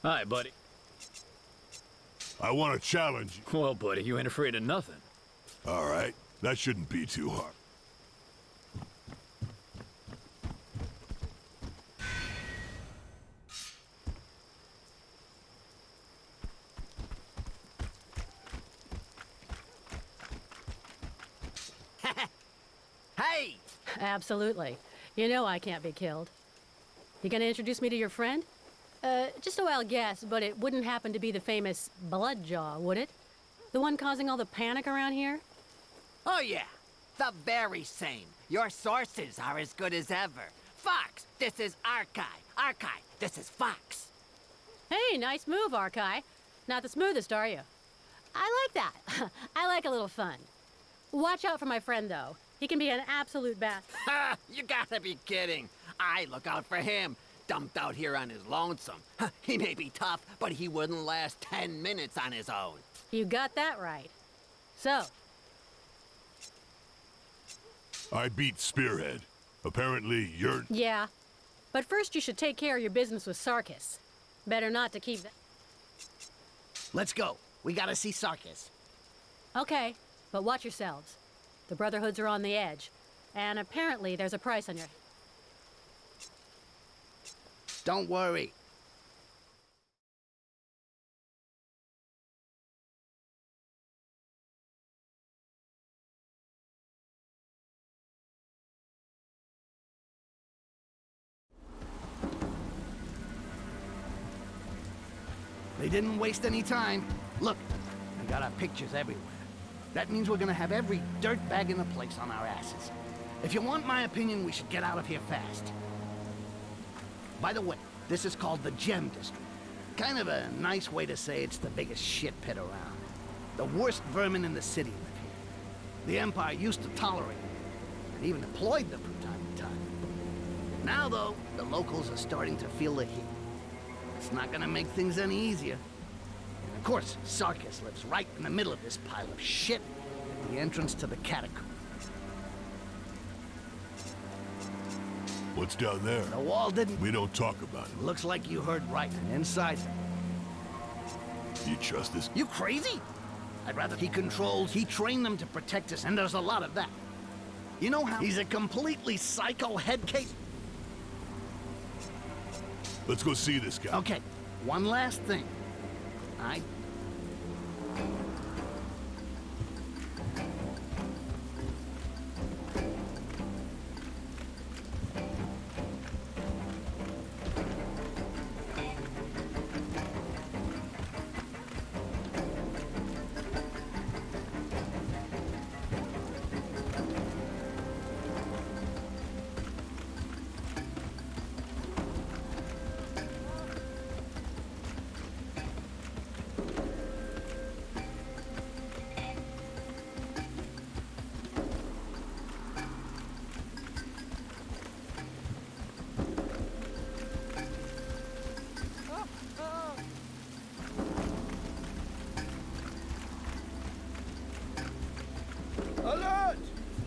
[SPEAKER 6] Hi, buddy.
[SPEAKER 3] I want to challenge you.
[SPEAKER 6] Well, buddy, you ain't afraid of nothing.
[SPEAKER 3] All right, that shouldn't be too hard.
[SPEAKER 1] Hey!
[SPEAKER 8] Absolutely. You know I can't be killed. You gonna introduce me to your friend? Just a wild guess, but it wouldn't happen to be the famous Bloodjaw, would it? The one causing all the panic around here?
[SPEAKER 9] Oh yeah, the very same. Your sources are as good as ever. Fox, this is Arkai. Arkai, this is Fox.
[SPEAKER 8] Hey, nice move, Arkai. Not the smoothest, are you? I like that. I like a little fun. Watch out for my friend, though. He can be an absolute bastard.
[SPEAKER 9] Ha! You gotta be kidding. I look out for him. Dumped out here on his lonesome. He may be tough, but he wouldn't last 10 minutes on his own.
[SPEAKER 8] You got that right. So,
[SPEAKER 3] I beat Spearhead. Apparently, you're...
[SPEAKER 8] yeah. But first you should take care of your business with Sarkis. Better not to keep that.
[SPEAKER 1] Let's go. We gotta see Sarkis.
[SPEAKER 8] Okay, but watch yourselves. The Brotherhoods are on the edge. And apparently there's a price on your...
[SPEAKER 1] Don't worry. They didn't waste any time. Look, we got our pictures everywhere. That means we're gonna have every dirtbag in the place on our asses. If you want my opinion, we should get out of here fast. By the way, this is called the Gem District. Kind of a nice way to say it's the biggest shit pit around. The worst vermin in the city live here. The Empire used to tolerate them, and even employed them from time to time. Now, though, the locals are starting to feel the heat. It's not gonna make things any easier. And of course, Sarkis lives right in the middle of this pile of shit, at the entrance to the catacombs.
[SPEAKER 3] What's down there?
[SPEAKER 1] The wall didn't...
[SPEAKER 3] We don't talk about it.
[SPEAKER 1] Looks like you heard right. And inside...
[SPEAKER 3] You trust this?
[SPEAKER 1] You crazy? I'd rather he trained them to protect us, and there's a lot of that. You know how he's a completely psycho head case?
[SPEAKER 3] Let's go see this guy.
[SPEAKER 1] Okay, one last thing.
[SPEAKER 5] Alert!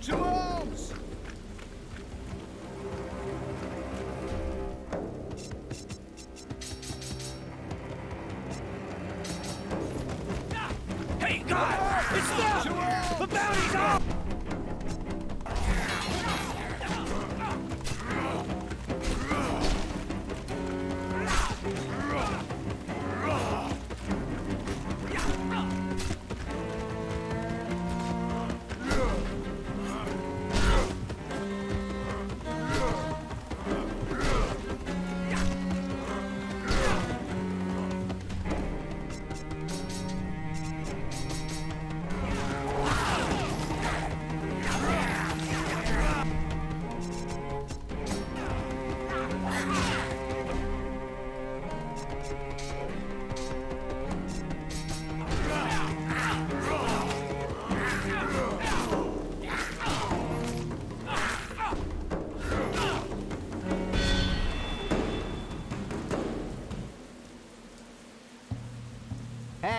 [SPEAKER 5] To arms!
[SPEAKER 6] Hey, God! It's them! The bounty's up!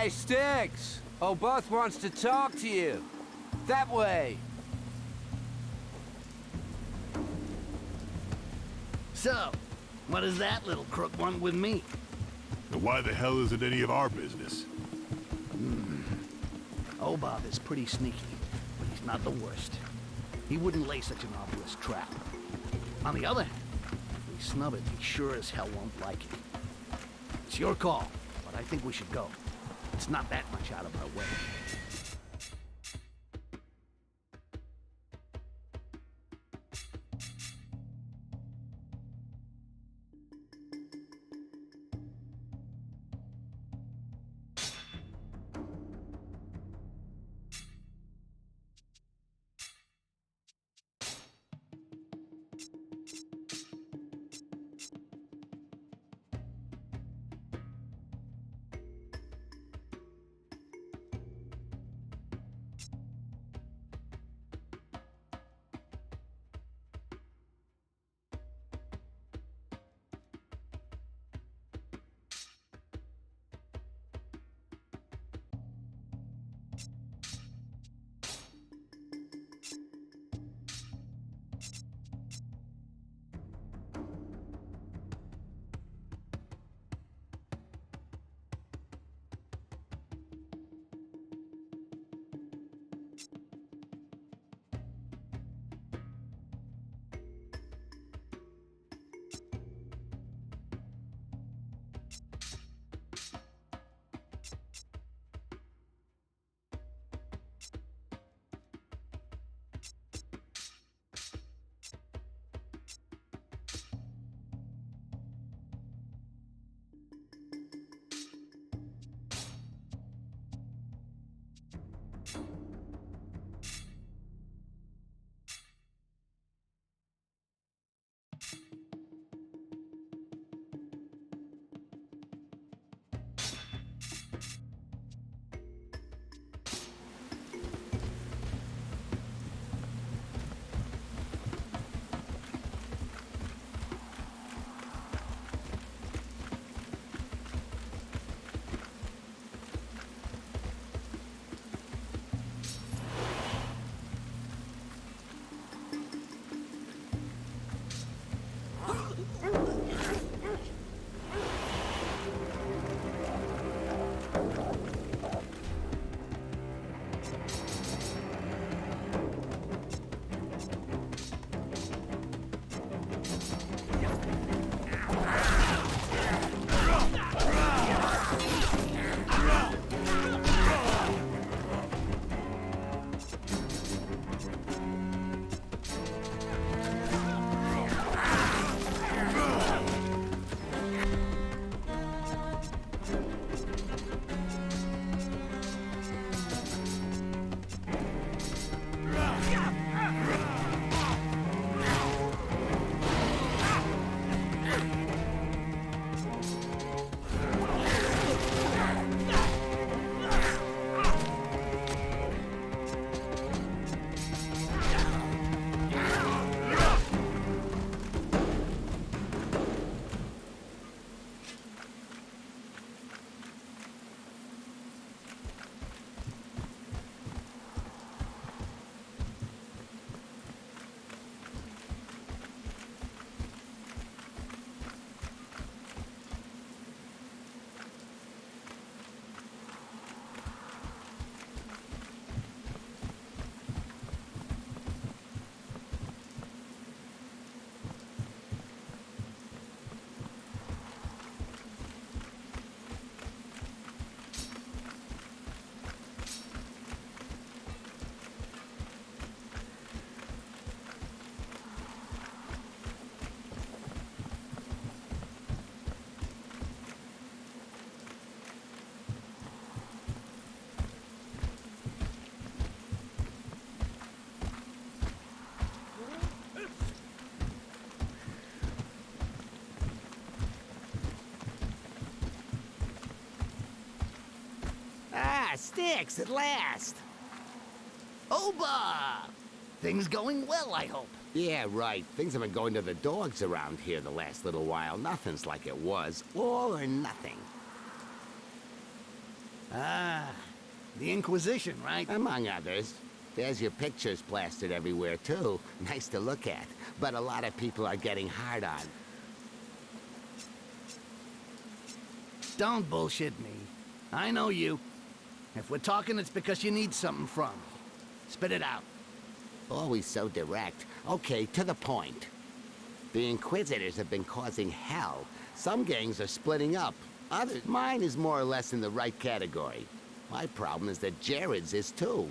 [SPEAKER 5] Hey, Sticks! Oboth wants to talk to you. That way.
[SPEAKER 1] So, what does that little crook want with me?
[SPEAKER 3] And why the hell is it any of our business?
[SPEAKER 1] Oboth is pretty sneaky, but he's not the worst. He wouldn't lay such an obvious trap. On the other hand, if we snub it, he sure as hell won't like it. It's your call, but I think we should go. It's not that much out of our way.
[SPEAKER 9] sticks at last.
[SPEAKER 1] Oba! Things going well, I hope.
[SPEAKER 9] Yeah, right. Things have been going to the dogs around here the last little while. Nothing's like it was. All or nothing.
[SPEAKER 1] Ah, the Inquisition, right?
[SPEAKER 9] Among others. There's your pictures plastered everywhere, too. Nice to look at. But a lot of people are getting hard on.
[SPEAKER 1] Don't bullshit me. I know you. If we're talking, it's because you need something from me. Spit it out.
[SPEAKER 9] Always so direct. Okay, to the point. The Inquisitors have been causing hell. Some gangs are splitting up. Others. Mine is more or less in the right category. My problem is that Jared's is too.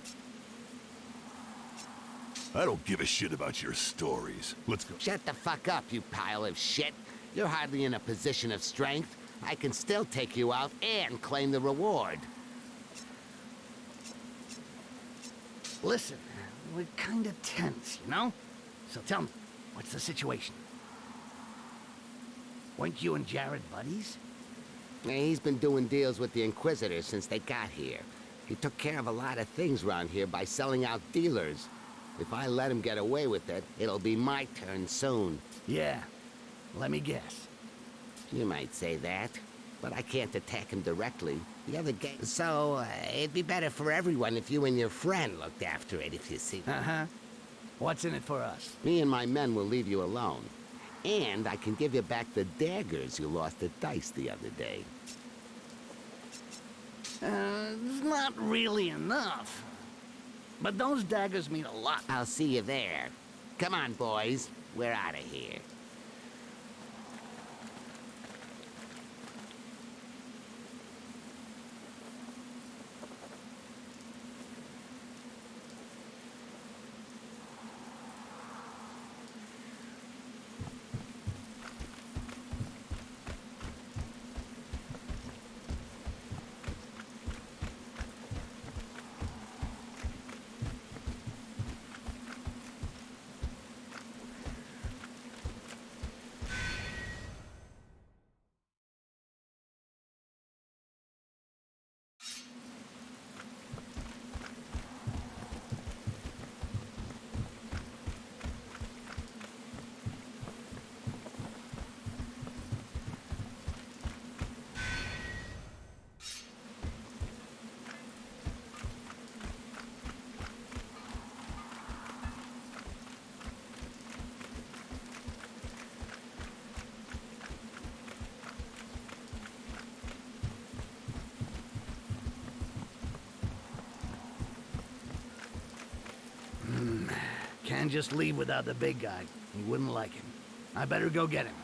[SPEAKER 3] I don't give a shit about your stories. Let's go.
[SPEAKER 9] Shut the fuck up, you pile of shit. You're hardly in a position of strength. I can still take you out and claim the reward.
[SPEAKER 1] Listen, we're kinda tense, you know? So tell me, what's the situation? Weren't you and Jared buddies?
[SPEAKER 9] He's been doing deals with the Inquisitors since they got here. He took care of a lot of things around here by selling out dealers. If I let him get away with it, it'll be my turn soon.
[SPEAKER 1] Yeah, let me guess.
[SPEAKER 9] You might say that, but I can't attack him directly. The other gang... So, it'd be better for everyone if you and your friend looked after it, if you see.
[SPEAKER 1] Uh-huh. What's in it for us?
[SPEAKER 9] Me and my men will leave you alone. And I can give you back the daggers you lost at Dice the other day.
[SPEAKER 1] It's not really enough. But those daggers mean a lot.
[SPEAKER 9] I'll see you there. Come on, boys. We're out of here.
[SPEAKER 1] Can't just leave without the big guy. He wouldn't like him. I better go get him.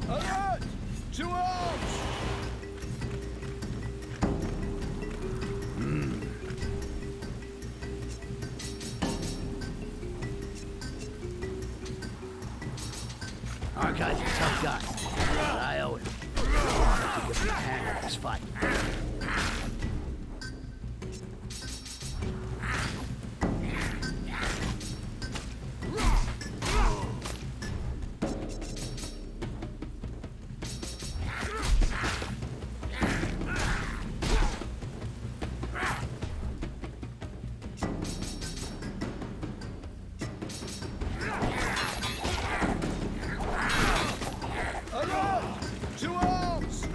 [SPEAKER 4] Alert! To arms!
[SPEAKER 1] Our guy's a tough guy, but I owe him. I'll give him a hand in this fight.
[SPEAKER 4] To arms!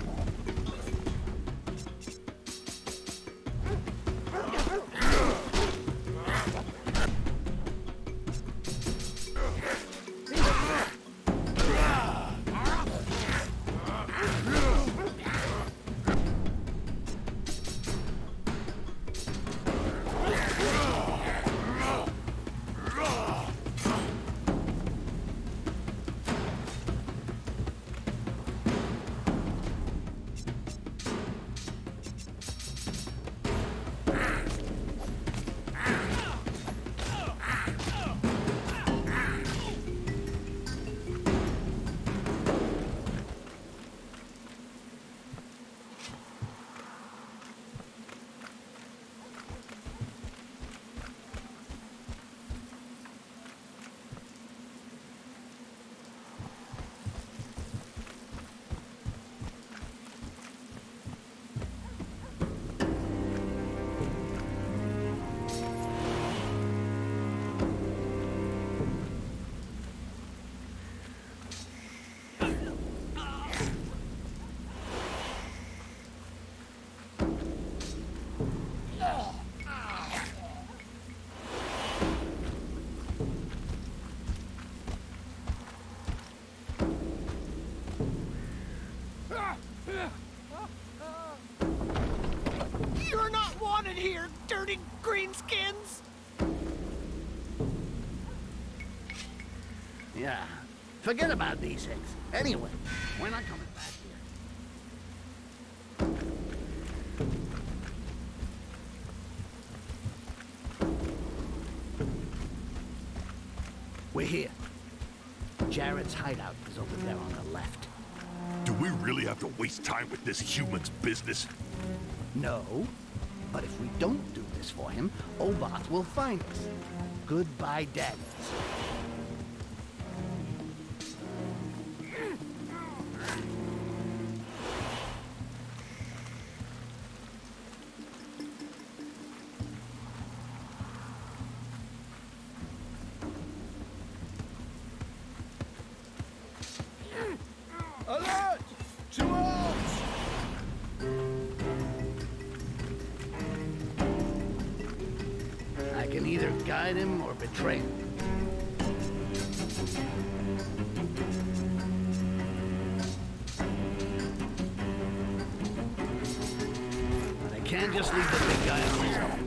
[SPEAKER 4] here, dirty greenskins!
[SPEAKER 1] Yeah, forget about these things. Anyway, we're not coming back here. We're here. Jared's hideout is over there on the left.
[SPEAKER 3] Do we really have to waste time with this human's business?
[SPEAKER 1] No, but if we don't do this for him, Oboth will find us. Goodbye, Daniels.
[SPEAKER 4] Alert! 2 Orcs!
[SPEAKER 1] I can either guide him or betray him. But I can't just leave the big guy on his own.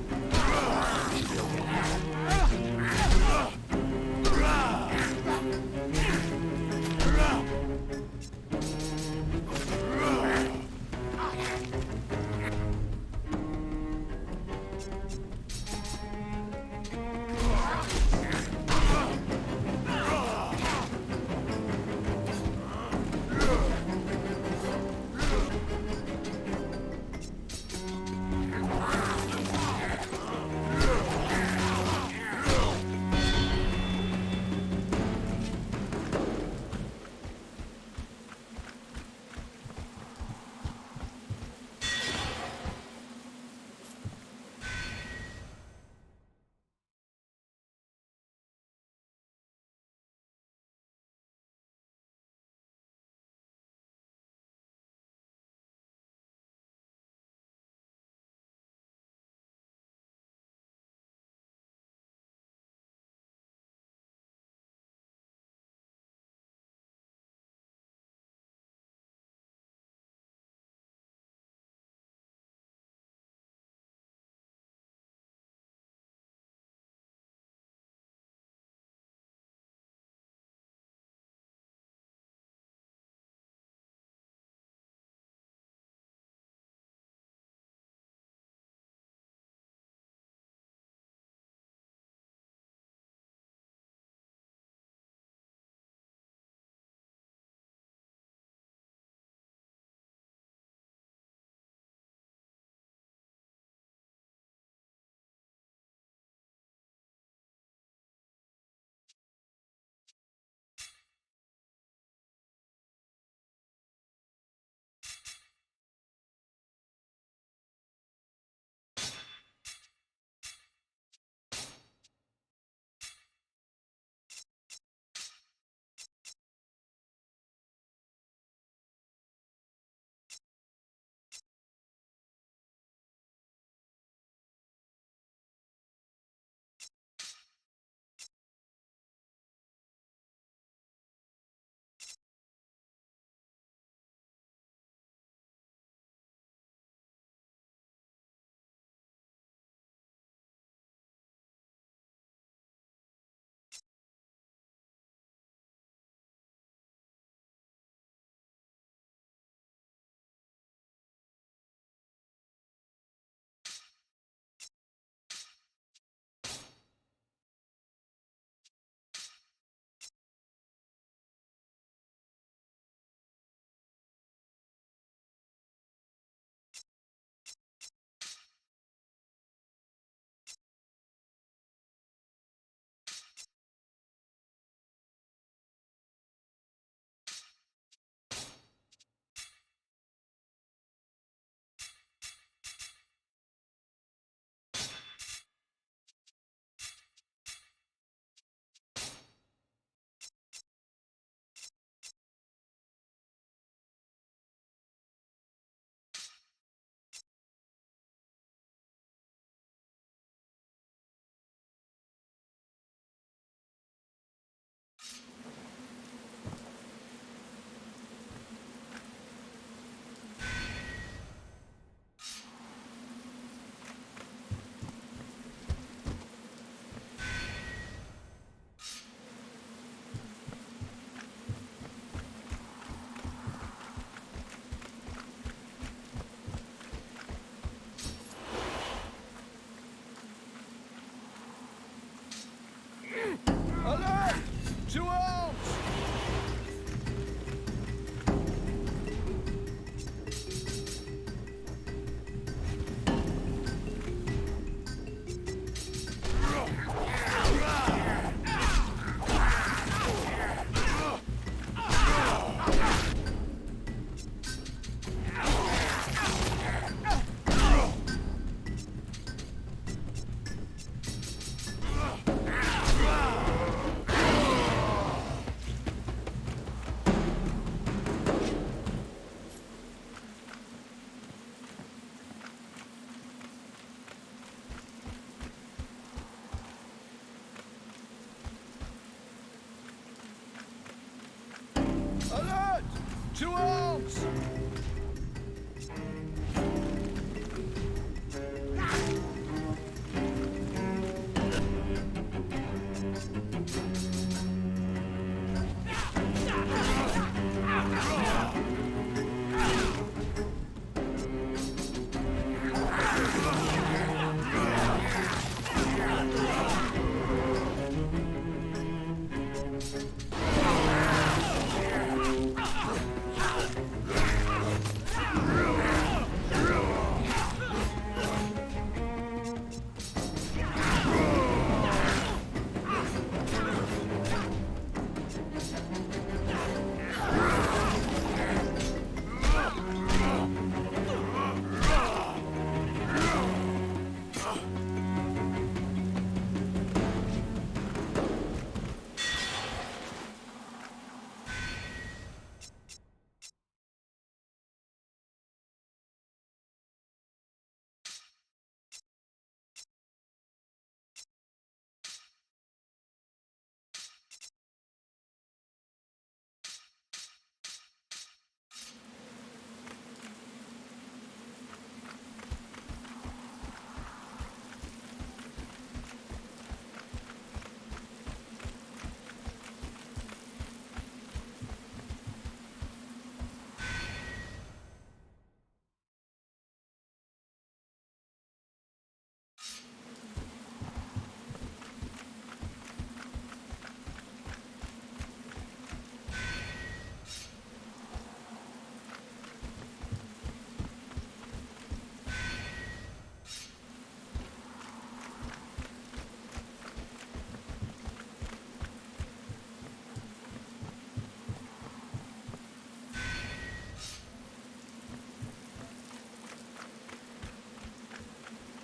[SPEAKER 5] to Orcs!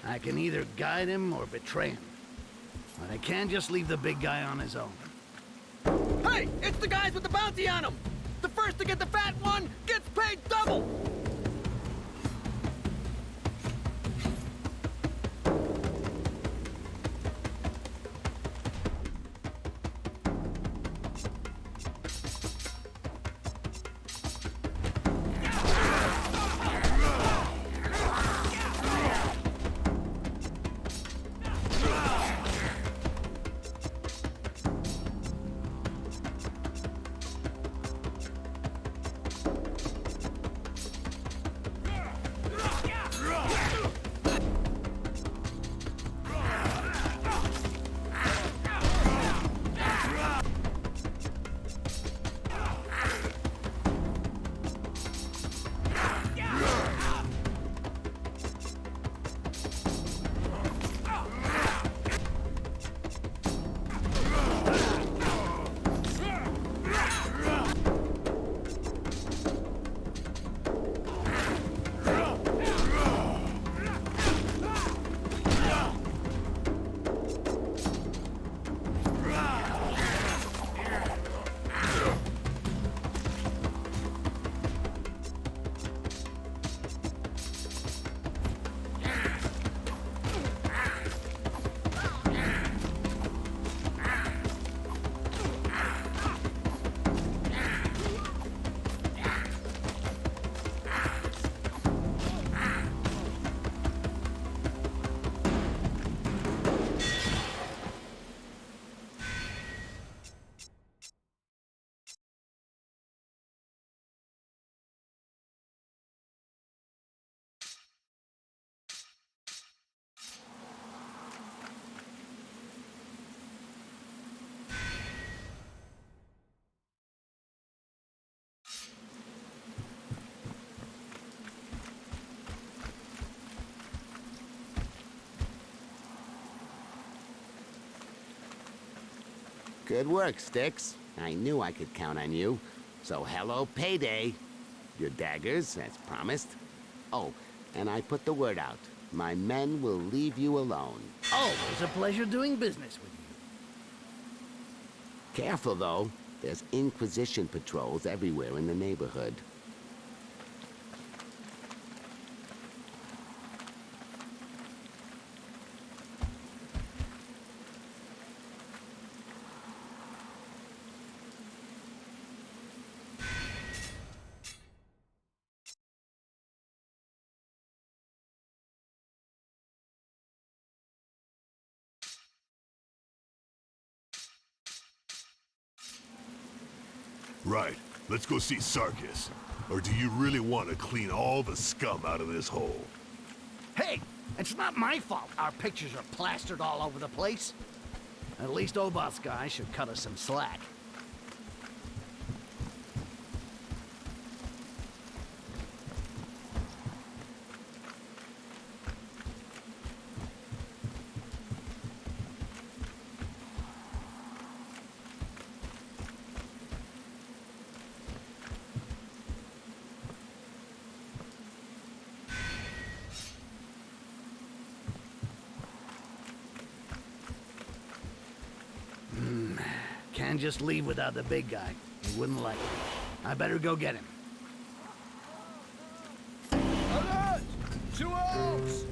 [SPEAKER 1] I can either guide him or betray him. But I can't just leave the big guy on his own.
[SPEAKER 6] Hey, it's the guys with the bounty on them! The first to get the fat one gets paid double!
[SPEAKER 9] Good work, Sticks. I knew I could count on you. So hello, payday. Your daggers, as promised. Oh, and I put the word out. My men will leave you alone.
[SPEAKER 1] Always a pleasure doing business with you.
[SPEAKER 9] Careful, though. There's Inquisition patrols everywhere in the neighborhood.
[SPEAKER 3] Right. Let's go see Sarkis. Or do you really want to clean all the scum out of this hole?
[SPEAKER 1] Hey, it's not my fault our pictures are plastered all over the place. At least Obot's guy should cut us some slack. Can't just leave without the big guy. He wouldn't like it. I better go get him.
[SPEAKER 5] Alert! To Orcs!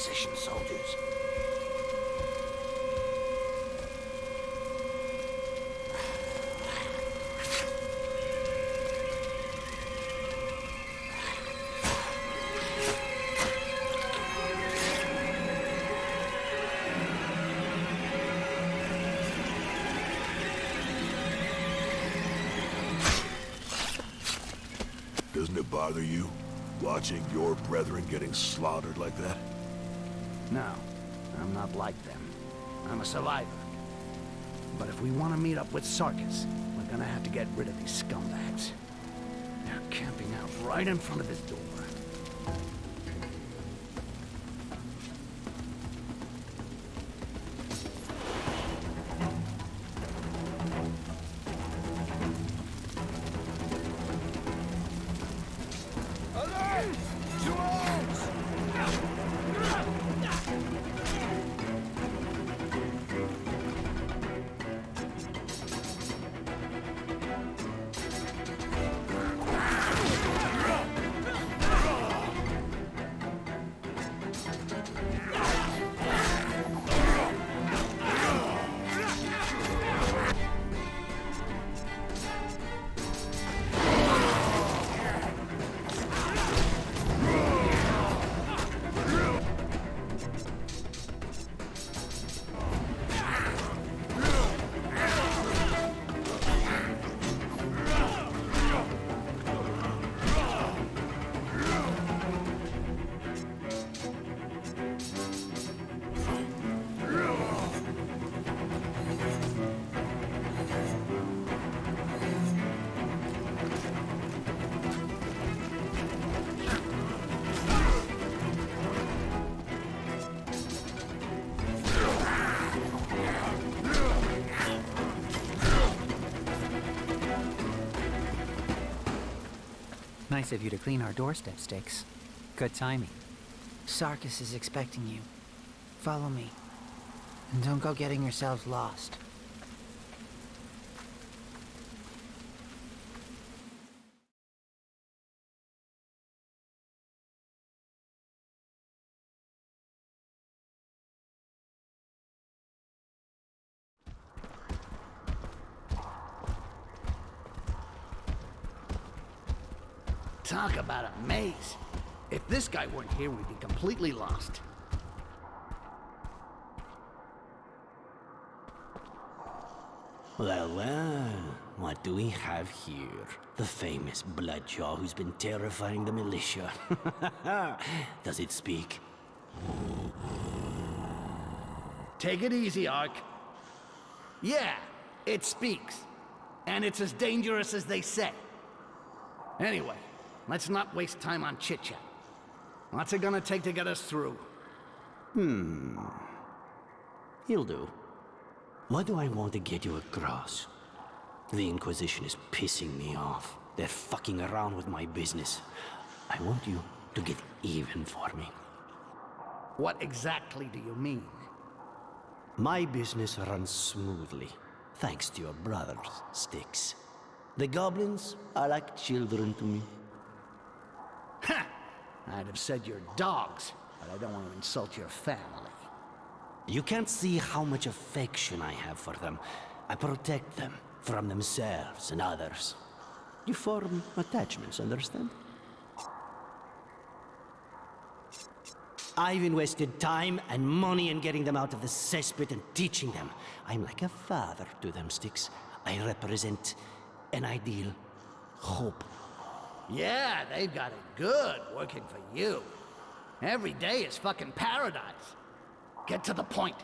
[SPEAKER 9] Inquisition soldiers.
[SPEAKER 3] Doesn't it bother you, watching your brethren getting slaughtered like that?
[SPEAKER 1] No, I'm not like them. I'm a survivor. But if we want to meet up with Sarkis, we're gonna have to get rid of these scumbags. They're camping out right in front of his door.
[SPEAKER 10] Nice of you to clean our doorstep, Styx. Good timing. Sarkis is expecting you. Follow me. And don't go getting yourselves lost.
[SPEAKER 1] Talk about a maze. If this guy weren't here, we'd be completely lost.
[SPEAKER 7] Well, what do we have here? The famous Bloodjaw who's been terrifying the militia. Does it speak?
[SPEAKER 1] Take it easy, Ark. Yeah, it speaks. And it's as dangerous as they say. Anyway, let's not waste time on chit-chat. What's it gonna take to get us through?
[SPEAKER 7] He'll do. What do I want to get you across? The Inquisition is pissing me off. They're fucking around with my business. I want you to get even for me.
[SPEAKER 1] What exactly do you mean?
[SPEAKER 7] My business runs smoothly, thanks to your brothers, Styx. The goblins are like children to me.
[SPEAKER 1] Ha! I'd have said you're dogs, but I don't want to insult your family.
[SPEAKER 7] You can't see how much affection I have for them. I protect them from themselves and others. You form attachments, understand? I've invested time and money in getting them out of the cesspit and teaching them. I'm like a father to them, Styx. I represent an ideal, hope.
[SPEAKER 1] Yeah, they've got it good working for you. Every day is fucking paradise. Get to the point.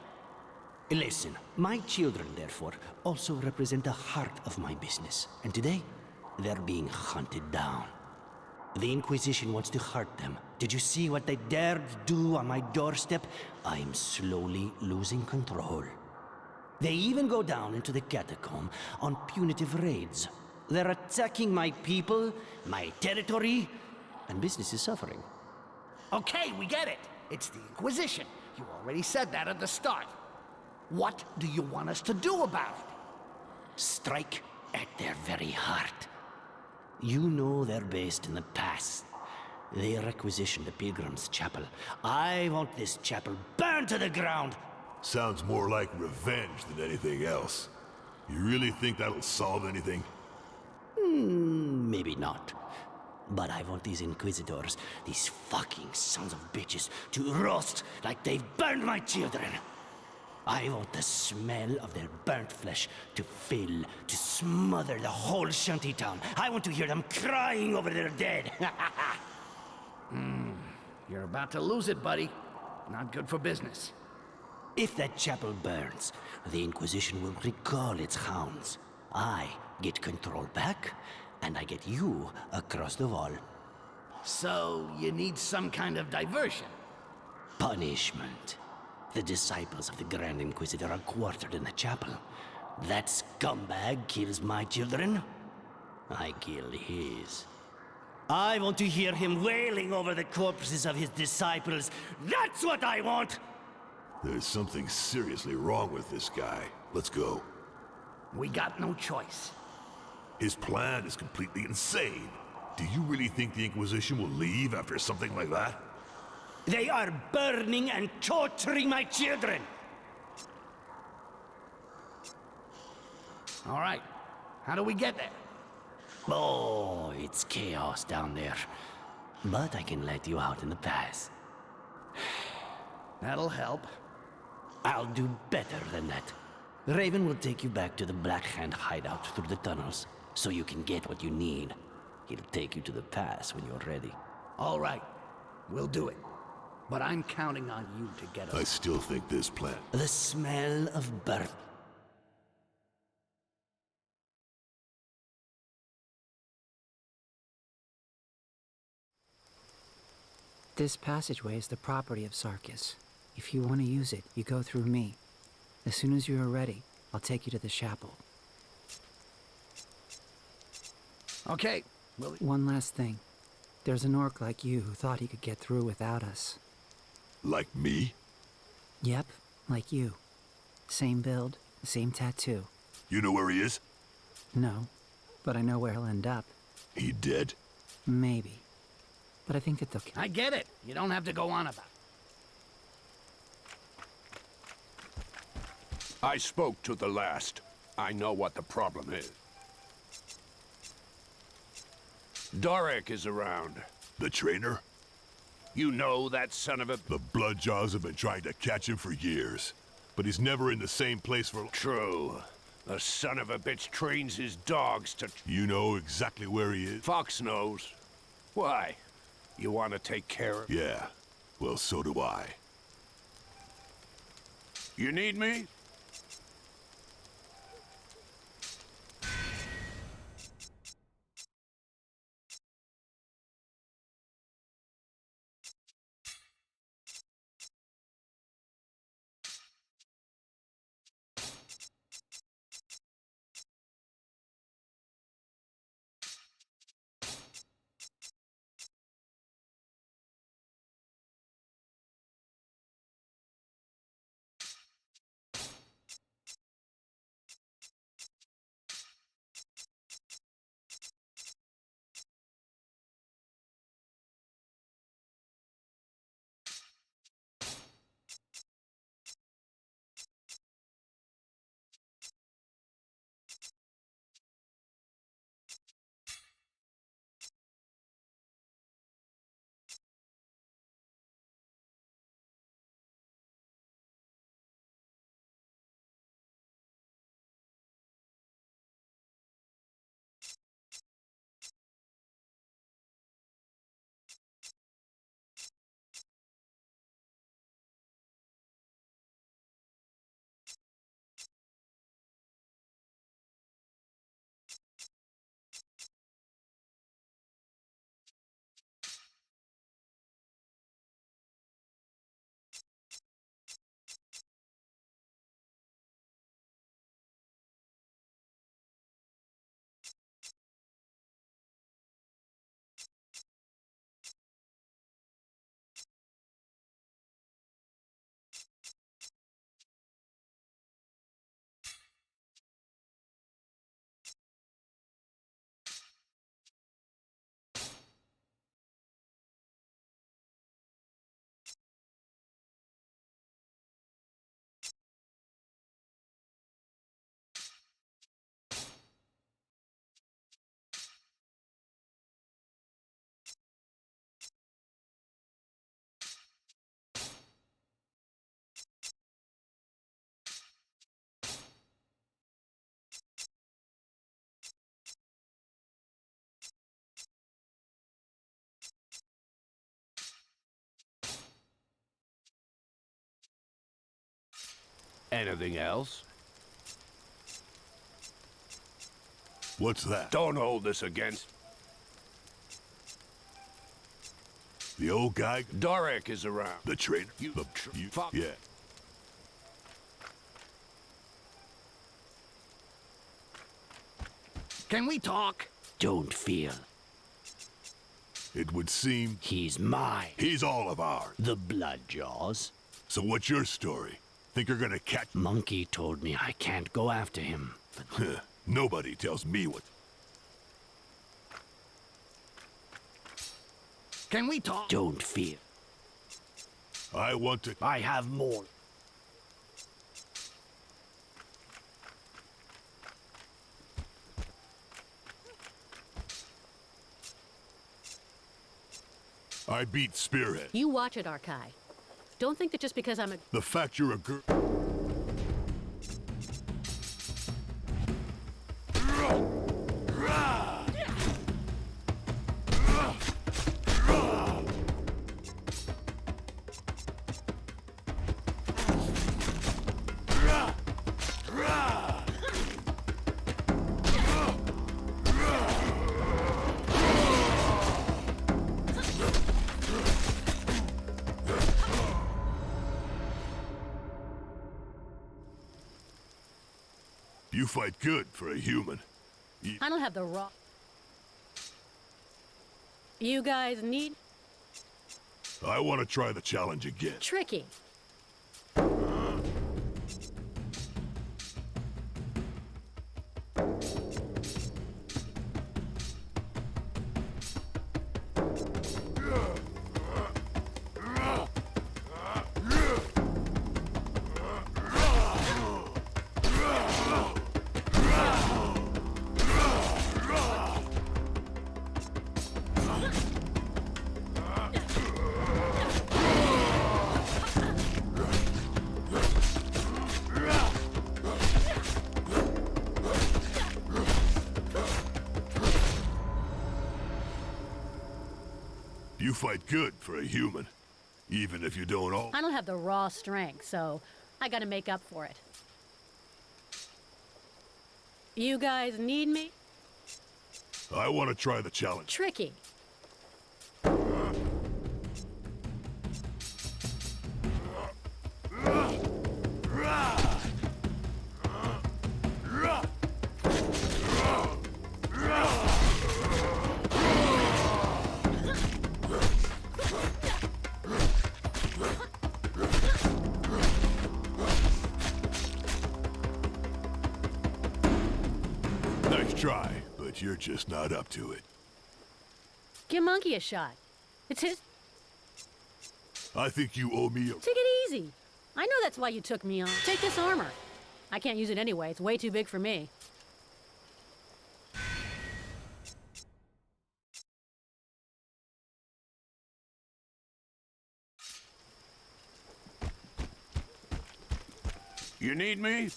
[SPEAKER 7] Listen, my children, therefore, also represent the heart of my business. And today, they're being hunted down. The Inquisition wants to hurt them. Did you see what they dared do on my doorstep? I am slowly losing control. They even go down into the catacomb on punitive raids. They're attacking my people, my territory, and business is suffering.
[SPEAKER 1] Okay, we get it. It's the Inquisition. You already said that at the start. What do you want us to do about it?
[SPEAKER 7] Strike at their very heart. You know they're based in the past. They requisitioned the Pilgrim's Chapel. I want this chapel burned to the ground!
[SPEAKER 3] Sounds more like revenge than anything else. You really think that'll solve anything?
[SPEAKER 7] Maybe not. But I want these Inquisitors, these fucking sons of bitches, to roast like they've burned my children. I want the smell of their burnt flesh to fill, to smother the whole shantytown. I want to hear them crying over their dead.
[SPEAKER 1] You're about to lose it, buddy. Not good for business.
[SPEAKER 7] If that chapel burns, the Inquisition will recall its hounds. I get control back, and I get you across the wall.
[SPEAKER 1] So, you need some kind of diversion?
[SPEAKER 7] Punishment. The disciples of the Grand Inquisitor are quartered in the chapel. That scumbag kills my children. I kill his. I want to hear him wailing over the corpses of his disciples. That's what I want!
[SPEAKER 3] There's something seriously wrong with this guy. Let's go.
[SPEAKER 1] We got no choice.
[SPEAKER 3] His plan is completely insane. Do you really think the Inquisition will leave after something like that?
[SPEAKER 7] They are burning and torturing my children!
[SPEAKER 1] All right. How do we get there?
[SPEAKER 7] Oh, it's chaos down there. But I can let you out in the pass.
[SPEAKER 1] That'll help.
[SPEAKER 7] I'll do better than that. Raven will take you back to the Black Hand hideout through the tunnels, so you can get what you need. He'll take you to the pass when you're ready.
[SPEAKER 1] All right. We'll do it. But I'm counting on you to get
[SPEAKER 3] I
[SPEAKER 1] us.
[SPEAKER 3] still think this plan...
[SPEAKER 7] The smell of burnt.
[SPEAKER 10] This passageway is the property of Sarkis. If you want to use it, you go through me. As soon as you are ready, I'll take you to the chapel.
[SPEAKER 1] Okay. Well,
[SPEAKER 10] One last thing. There's an orc like you who thought he could get through without us.
[SPEAKER 3] Like me?
[SPEAKER 10] Yep, like you. Same build, same tattoo.
[SPEAKER 3] You know where he is?
[SPEAKER 10] No, but I know where he'll end up.
[SPEAKER 3] He dead?
[SPEAKER 10] Maybe. But I think that they'll...
[SPEAKER 1] I get it. You don't have to go on about it.
[SPEAKER 2] I spoke to the last. I know what the problem is. Dorek is around.
[SPEAKER 3] The trainer?
[SPEAKER 2] You know that son of a...
[SPEAKER 3] The Bloodjaws have been trying to catch him for years. But he's never in the same place for...
[SPEAKER 2] True. The son of a bitch trains his dogs to...
[SPEAKER 3] You know exactly where he is?
[SPEAKER 2] Fox knows. Why? You want to take care of...
[SPEAKER 3] Yeah. Well, so do I.
[SPEAKER 2] You need me? Anything else?
[SPEAKER 3] What's that?
[SPEAKER 2] Don't hold this against...
[SPEAKER 3] The old guy?
[SPEAKER 2] Dorek is around.
[SPEAKER 3] The traitor?
[SPEAKER 2] You
[SPEAKER 3] You
[SPEAKER 2] fuck.
[SPEAKER 3] yeah.
[SPEAKER 1] Can we talk?
[SPEAKER 7] Don't fear.
[SPEAKER 3] It would seem
[SPEAKER 7] He's mine.
[SPEAKER 3] he's all of ours.
[SPEAKER 7] The Bloodjaws.
[SPEAKER 3] So what's your story? Think you're gonna catch...
[SPEAKER 7] Monkey told me I can't go after him. But
[SPEAKER 3] Nobody tells me what...
[SPEAKER 1] Can we talk?
[SPEAKER 7] don't fear.
[SPEAKER 3] I want to...
[SPEAKER 7] I have more.
[SPEAKER 3] I beat Spearhead.
[SPEAKER 8] You watch it, Arkai. Don't think that just because I'm a...
[SPEAKER 3] The fact you're a girl... You fight good for a human.
[SPEAKER 8] I don't have the raw... You guys need...
[SPEAKER 3] I want to try the challenge again.
[SPEAKER 8] Tricky.
[SPEAKER 3] You fight good for a human. Even if you don't all...
[SPEAKER 8] I don't have the raw strength, so I gotta make up for it. You guys need me?
[SPEAKER 3] I want to try the challenge.
[SPEAKER 8] Tricky.
[SPEAKER 3] Nice try, but you're just not up to it.
[SPEAKER 8] Give Monkey a shot. It's his...
[SPEAKER 3] I think you owe me a...
[SPEAKER 8] Take it easy. I know that's why you took me on. Take this armor. I can't use it anyway. It's way too big for me.
[SPEAKER 2] You need me?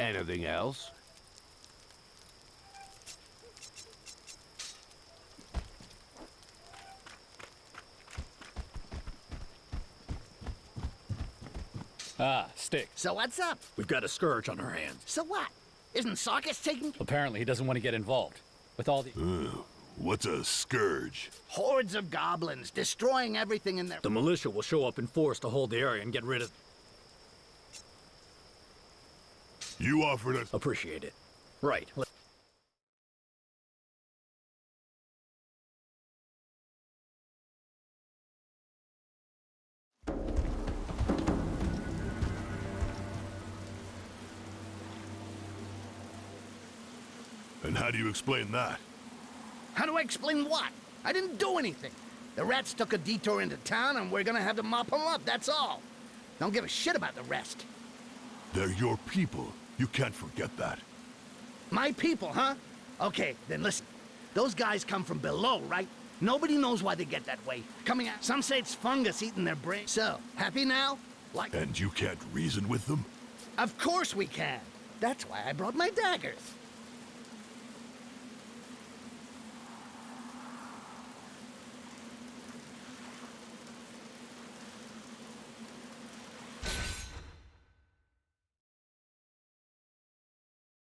[SPEAKER 2] Anything else?
[SPEAKER 11] Ah, Stick.
[SPEAKER 1] So what's up?
[SPEAKER 11] We've got a scourge on our hands.
[SPEAKER 1] So what? Isn't Sarkis taking...
[SPEAKER 11] Apparently, he doesn't want to get involved. With all the...
[SPEAKER 3] What's a scourge?
[SPEAKER 1] Hordes of goblins, destroying everything in their...
[SPEAKER 11] The militia will show up in force to hold the area and get rid of...
[SPEAKER 3] You offered us...
[SPEAKER 11] Appreciate it. Right.
[SPEAKER 3] And how do you explain that?
[SPEAKER 1] How do I explain what? I didn't do anything. The rats took a detour into town and we're gonna have to mop them up, that's all. Don't give a shit about the rest.
[SPEAKER 3] They're your people. You can't forget that.
[SPEAKER 1] My people, huh? Okay, then listen. Those guys come from below, right? Nobody knows why they get that way. Coming out, some say it's fungus eating their brain. So, happy now? Like...
[SPEAKER 3] And you can't reason with them?
[SPEAKER 1] Of course we can. That's why I brought my daggers.